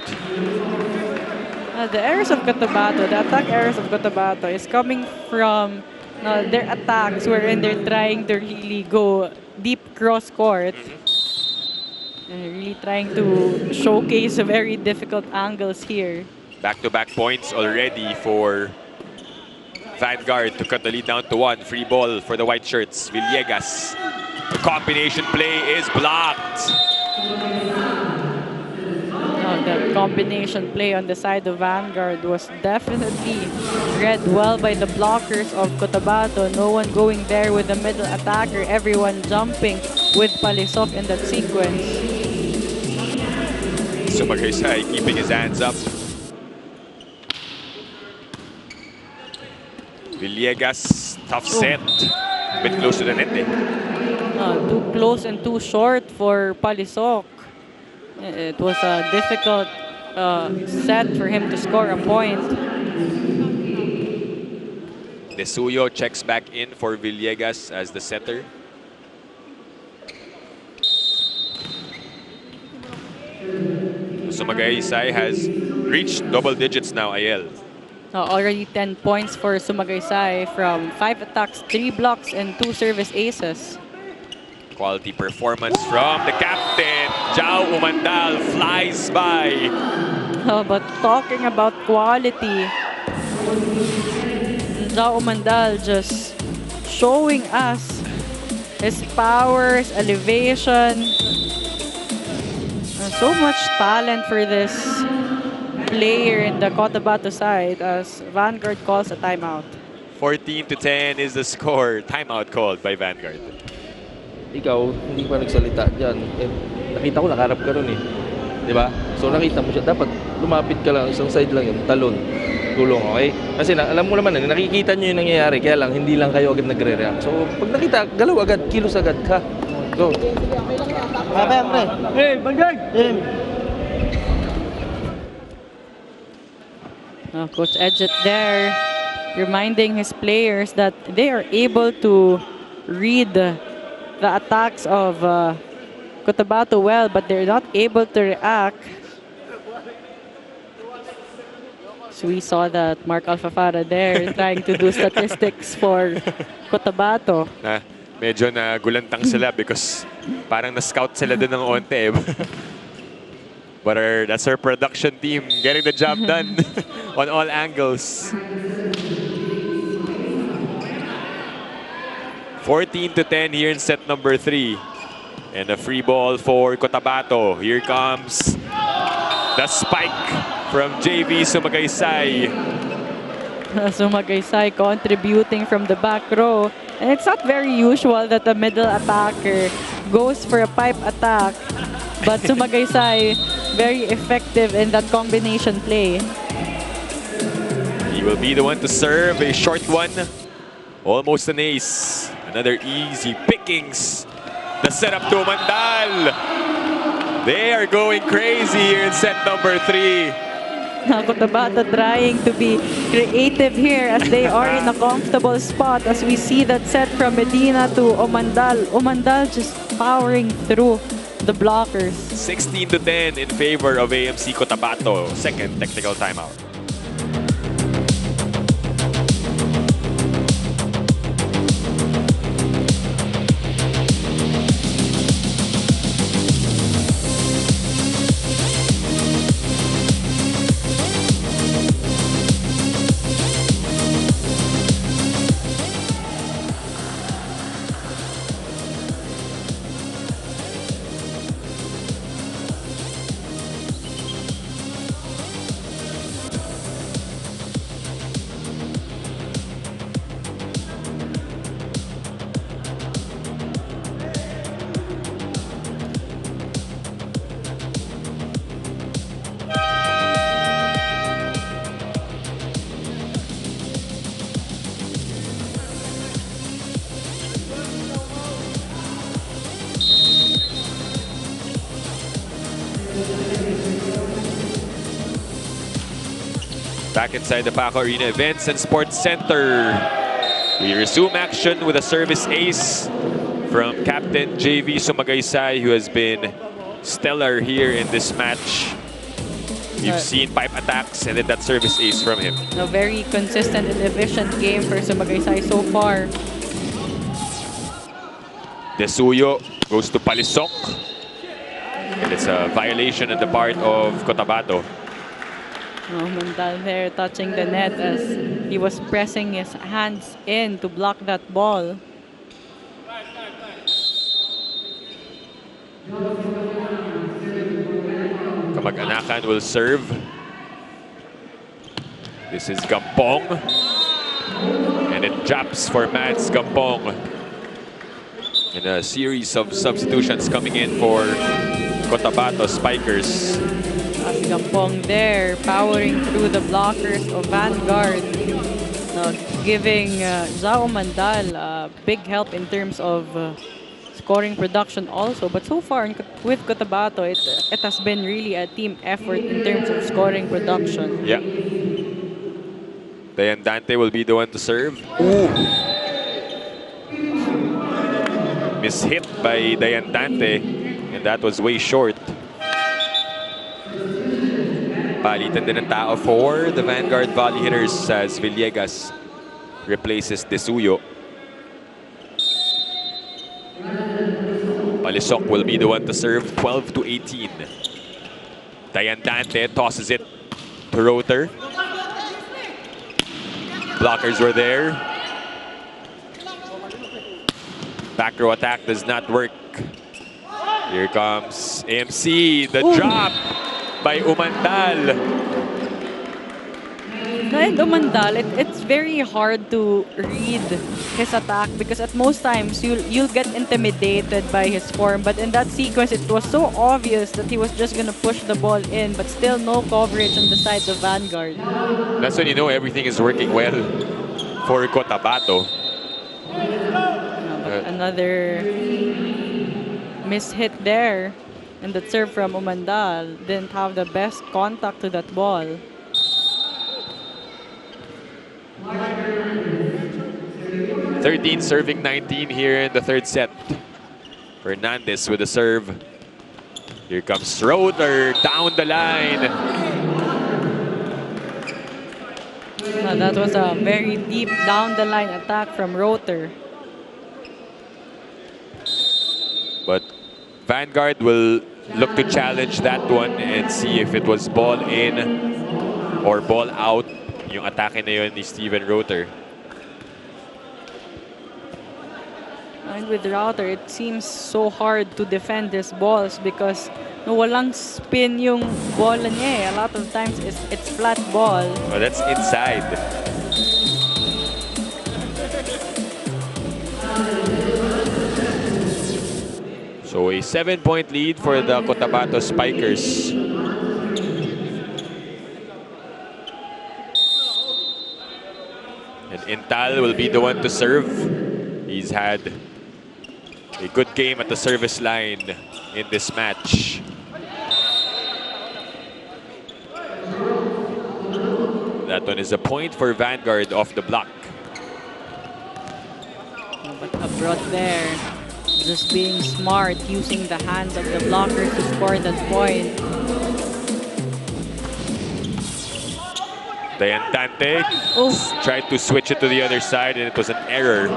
The errors of Cotabato, the attack errors of Cotabato is coming from their attacks wherein they're trying to really go deep cross court. And really trying to showcase very difficult angles here. Back-to-back points already for Vanguard to cut the lead down to 1. Free ball for the white shirts. Villegas. The combination play is blocked. The combination play on the side of Vanguard was definitely read well by the blockers of Cotabato. No one going there with the middle attacker. Everyone jumping with Palisok in that sequence. Sumagaysay keeping his hands up. Villegas, tough set. A bit close to the net. Too close and too short for Palisok. It was a difficult set for him to score a point. De Suyo checks back in for Villegas as the setter. Sumagaysay has reached double digits now, Ayel. Already 10 points for Sumagaysay from 5 attacks, 3 blocks, and 2 service aces. Quality performance from the captain. Jao Umandal flies by. But talking about quality, Jao Umandal just showing us his powers, elevation. So much talent for this player in the Cotabato side as Vanguard calls a timeout. 14-10 is the score. Timeout called by Vanguard. Ikaw, hindi pa nagsalita dyan. Eh, nakita ko, nakaharap ka ron eh. Di ba? So nakita mo siya, dapat lumapit ka lang, isang side lang yun, talon, tulong, okay? Kasi alam mo naman, nakikita nyo yung nangyayari, kaya lang, hindi lang kayo agad nagre-react. So pag nakita, galaw agad, kilos agad ka. Go. Hey, Vanguard! Coach Edget there reminding his players that they are able to read the attacks of Cotabato well, but they're not able to react. So we saw that Mark Alfafara there trying to do statistics for Cotabato. Medyo nagulantang sila because parang na-scout sila dun ng onte. But that's our production team getting the job done on all angles. 14-10 here in set number 3. And a free ball for Cotabato. Here comes the spike from JV Sumagaysay. Sumagaysay contributing from the back row. And it's not very usual that a middle attacker goes for a pipe attack. But Sumagaysay, very effective in that combination play. He will be the one to serve a short one. Almost an ace. Another easy pickings. The setup to Mandal. They are going crazy here in set number 3. Now Cotabato trying to be creative here as they are in a comfortable spot as we see that set from Medina to Omandal. Omandal just powering through the blockers. 16-10 in favor of AMC Cotabato. Second technical timeout. Back inside the Paco Arena Events and Sports Center. We resume action with a service ace from Captain JV Sumagaysay, who has been stellar here in this match. We've seen pipe attacks and then that service ace from him. A very consistent and efficient game for Sumagaysay so far. Desuyo goes to Palisok. And it's a violation on the part of Cotabato. Mandal there touching the net as he was pressing his hands in to block that ball. Kamag-anakan will serve. This is Gampong. And it drops for Mads Gampong. And a series of substitutions coming in for Cotabato Spikers. As Gampong there, powering through the blockers of Vanguard. Giving Zao Mandal big help in terms of scoring production also. But so far with Cotabato, it has been really a team effort in terms of scoring production. Yeah. Dayan Dante will be the one to serve. Ooh. Mishit by Dayan Dante. And that was way short. Palitan din ng tao for the Vanguard volley hitters as Villegas replaces Desuyo. Palisok will be the one to serve, 12-18. Dayan Dante tosses it to Rotor. Blockers were there. Back row attack does not work. Here comes AMC, the drop by Umandal. And Umandal, it's very hard to read his attack because at most times you'll get intimidated by his form. But in that sequence, it was so obvious that he was just gonna push the ball in, but still no coverage on the side of Vanguard. That's when you know everything is working well for Cotabato. Another mishit there. And that serve from Umandal didn't have the best contact to that ball. 13 serving 19 here in the third set. Fernandez with the serve. Here comes Schroeder down the line. That was a very deep down the line attack from Rother. But Vanguard will look to challenge that one and see if it was ball in or ball out. Yung atake na yun ni Steven Rother. And with Rother, it seems so hard to defend his balls because no, walang spin yung bola niya. A lot of times it's flat ball. Well, that's inside. So a 7-point lead for the Cotabato Spikers. And Intal will be the one to serve. He's had a good game at the service line in this match. That one is a point for Vanguard off the block. But Abrot there, just being smart, using the hands of the blockers to score that point. Dayandante Oof. tried to switch it to the other side and it was an error.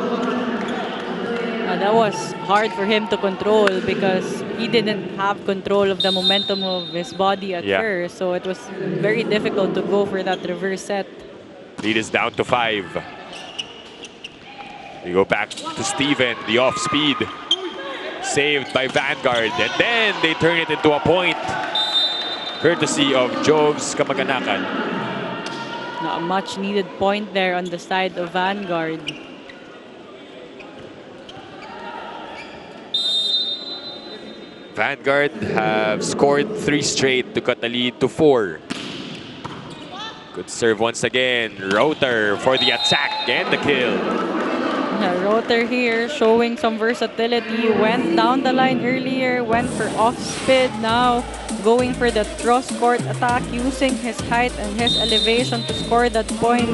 That was hard for him to control because he didn't have control of the momentum of his body at first. So it was very difficult to go for that reverse set. Lead is down to 5. We go back to Steven, the off speed. Saved by Vanguard. And then they turn it into a point. Courtesy of Joves Kamag-anakan. A much needed point there on the side of Vanguard. Vanguard have scored 3 straight to cut the lead to 4. Good serve once again. Rother for the attack and the kill. Rother here showing some versatility. Went down the line earlier, went for off speed. Now going for the cross-court attack, using his height and his elevation to score that point.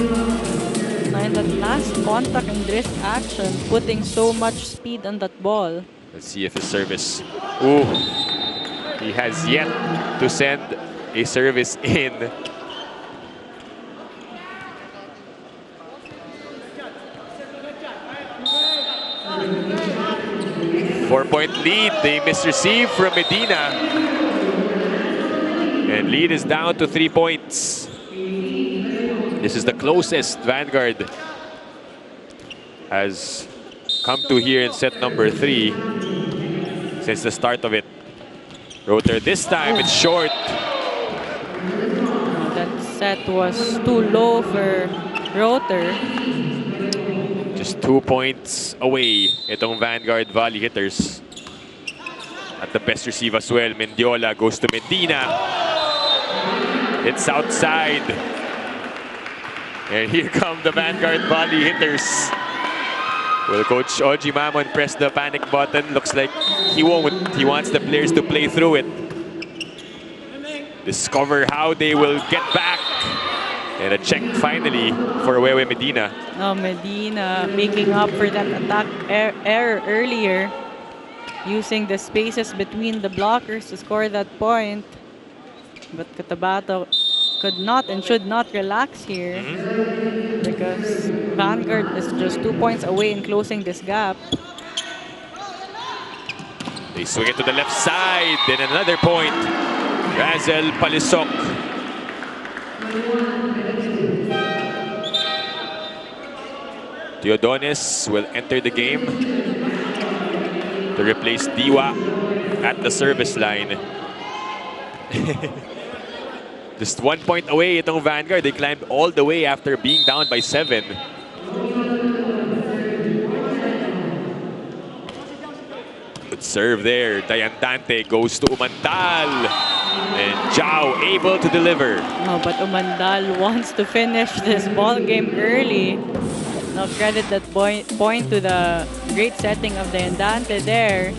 And that last contact and wrist action, putting so much speed on that ball. Let's see if his service... Ooh, he has yet to send a service in. Four-point lead, they misreceive from Medina. And lead is down to 3 points. This is the closest Vanguard has come to here in set number 3 since the start of it. Rother this time, it's short. That set was too low for Rother. Just 2 points away itong Vanguard volley hitters. At the best receive as well, Mendiola goes to Medina. It's outside. And here come the Vanguard volley hitters. Will Coach Oji Mamon press the panic button? Looks like he won't. He wants the players to play through it. Discover how they will get back. And a check finally for Wewe Medina. Medina making up for that attack error earlier. Using the spaces between the blockers to score that point. But Cotabato could not and should not relax here. Because Vanguard is just 2 points away in closing this gap. They swing it to the left side. Then another point. Razel Palisok. Teodonis will enter the game to replace Diwa at the service line. Just 1 point away itong Vanguard. They climbed all the way after being down by 7. Good serve there. Dayandante goes to Umandal. And Jao able to deliver. No, but Umandal wants to finish this ball game early. Now credit that point to the great setting of Dayandante there.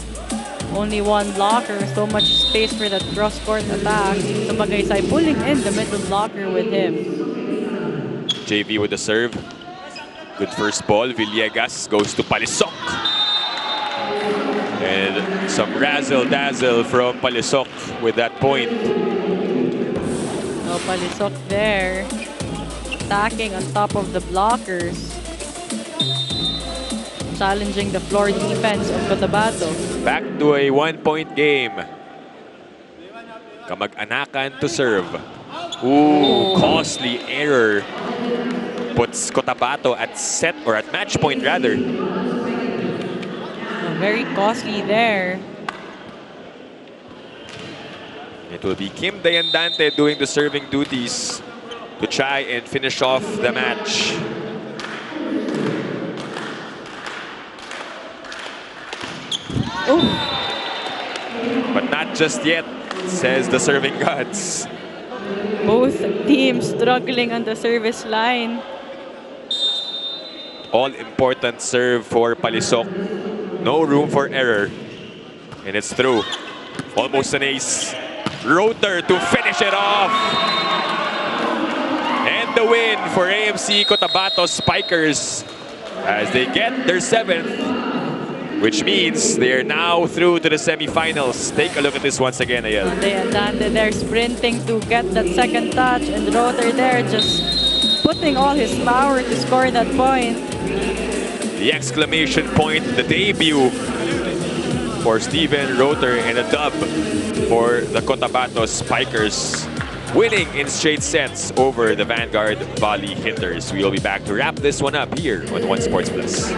Only one blocker, so much space for that cross-court attack. So Magaysay pulling in the middle blocker with him. JV with the serve. Good first ball. Villegas goes to Palisok. And some razzle-dazzle from Palisok with that point. So Palisok there, attacking on top of the blockers. Challenging the floor defense of Cotabato. Back to a 1-point game. Kamag-anakan to serve. Ooh, costly error. Puts Cotabato at set, or at match point rather. Very costly there. It will be Kim Dayandante doing the serving duties to try and finish off the match. Oh, But not just yet, says the serving gods. both teams struggling on the service line. All-important serve for Palisok. No room for error. And it's through. Almost an ace. Rotor to finish it off. And the win for AMC Cotabato Spikers as they get their 7th, which means they are now through to the semifinals. Take a look at this once again, Ayel. Dante there sprinting to get that second touch, and Rotor there just putting all his power to score that point. The exclamation point, the debut for Steven Rotor, and a dub for the Cotabato Spikers, winning in straight sets over the Vanguard Volley Hitters. We will be back to wrap this one up here on One Sports Plus.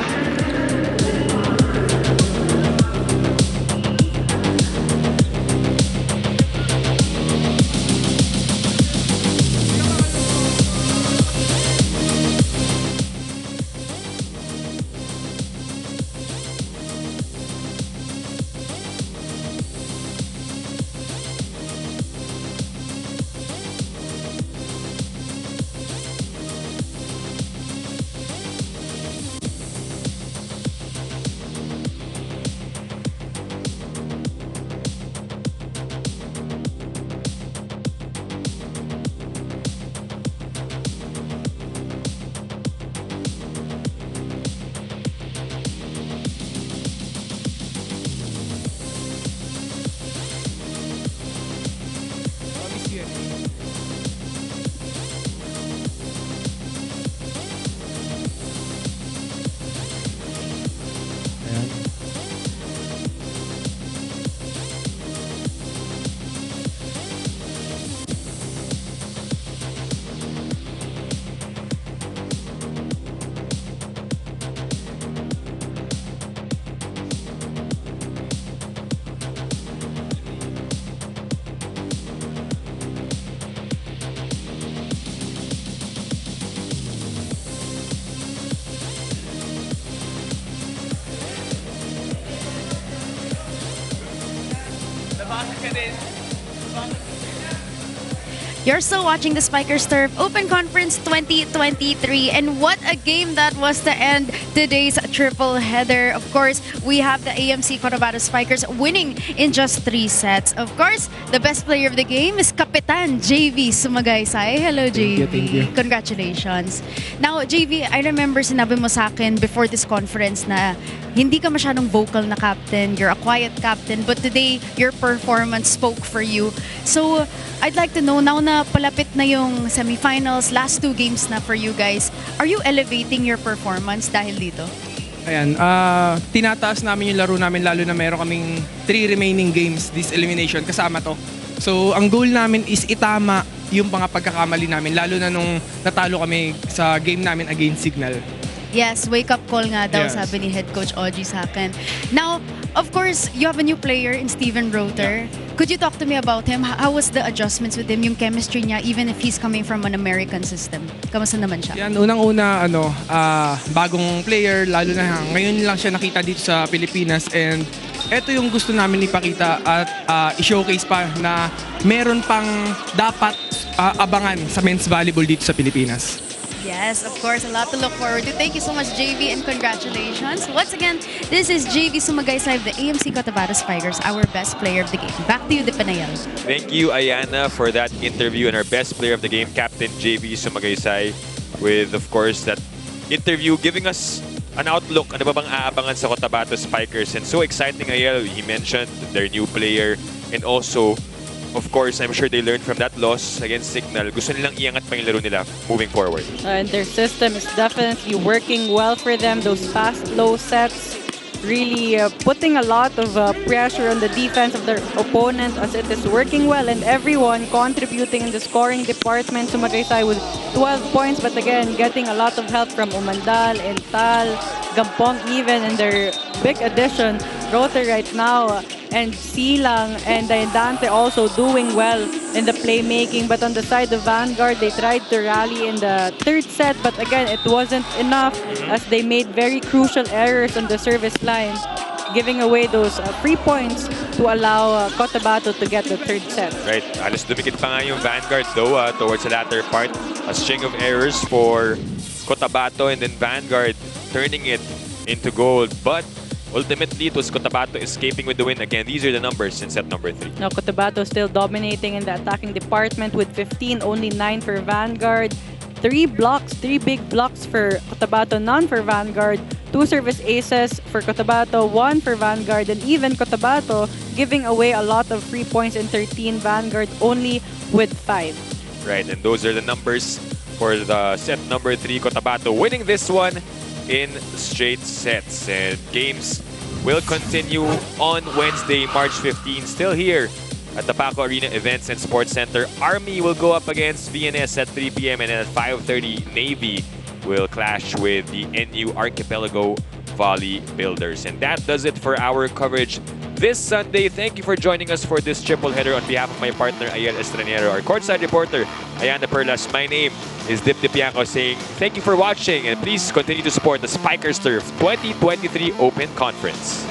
You're still watching the Spikers Turf Open Conference 2023, and what a game that was to end today's triple header. Of course, we have the AMC Cotabato Spikers winning in just 3 sets. Of course, the best player of the game is Kapitan JV Sumagaysay. Hello, JV. Thank you. Congratulations. Now, JV, I remember sinabi mo sa akin before this conference na hindi ka masyadong vocal na captain, you're a quiet captain, but today, your performance spoke for you. So, I'd like to know, now na palapit na yung semifinals, last 2 games na for you guys, are you elevating your performance dahil dito? Ayan, tinataas namin yung laro namin, lalo na meron kaming 3 remaining games this elimination, kasama to. So, ang goal namin is itama yung mga pagkakamali namin, lalo na nung natalo kami sa game namin against Signal. Yes, wake-up call nga daw, Yes. sabi ni Head Coach Oji sa akin. Now, of course, you have a new player in Steven Rotor. Could you talk to me about him? How was the adjustments with him, yung chemistry niya, even if he's coming from an American system? Kamusta naman siya? Yan, unang-una, bagong player, lalo na ngayon lang siya nakita dito sa Pilipinas, and eto yung gusto namin ipakita at i-showcase pa na meron pang dapat abangan sa men's volleyball dito sa Pilipinas. Yes, of course. A lot to look forward to. Thank you so much, JV, and congratulations. Once again, this is JV Sumagaysay of the AMC Cotabato Spikers, our best player of the game. Back to you, Depanayal. Thank you, Ayana, for that interview, and our best player of the game, Captain JV Sumagaysay, with, of course, that interview giving us an outlook. Ano ba bang aabangan sa Cotabato Spikers? And so exciting, Ayel. He mentioned their new player and also, of course, I'm sure they learned from that loss against Signal. Gusto nilang iangat pa yung laro nila moving forward. And their system is definitely working well for them. Those fast, low sets really putting a lot of pressure on the defense of their opponent as it is working well, and everyone contributing in the scoring department. Sumagaysay with 12 points, but again, getting a lot of help from Umandal, Ental, Gampong even, and their big addition, Roter right now, and Silang and Dante also doing well in the playmaking. But on the side of Vanguard, they tried to rally in the third set, but again, it wasn't enough as they made very crucial errors on the service line, giving away those 3 points to allow Cotabato to get the third set. Right. Alas dumikit pa nga yung Vanguard though towards the latter part. A string of errors for Cotabato and then Vanguard turning it into gold. But ultimately, it was Cotabato escaping with the win. Again, these are the numbers in set number 3. Now, Cotabato still dominating in the attacking department with 15, only 9 for Vanguard. 3 big blocks for Cotabato, none for Vanguard. 2 service aces for Cotabato, 1 for Vanguard, and even Cotabato giving away a lot of free points in 13, Vanguard only with 5. Right, and those are the numbers for the set number 3. Cotabato winning this one in straight sets, and games will continue on Wednesday, March 15, still here at the Paco Arena Events and Sports Center. Army will go up against VNS at 3 p.m. and then at 5:30 Navy will clash with the NU Archipelago Volley Builders. And that does it for our coverage this Sunday. Thank you for joining us for this triple header. On behalf of my partner Ayel Estranero, our courtside reporter Ayana Perlas, my name is Dip Dipianco saying thank you for watching, and please continue to support the Spikers Turf 2023 Open Conference.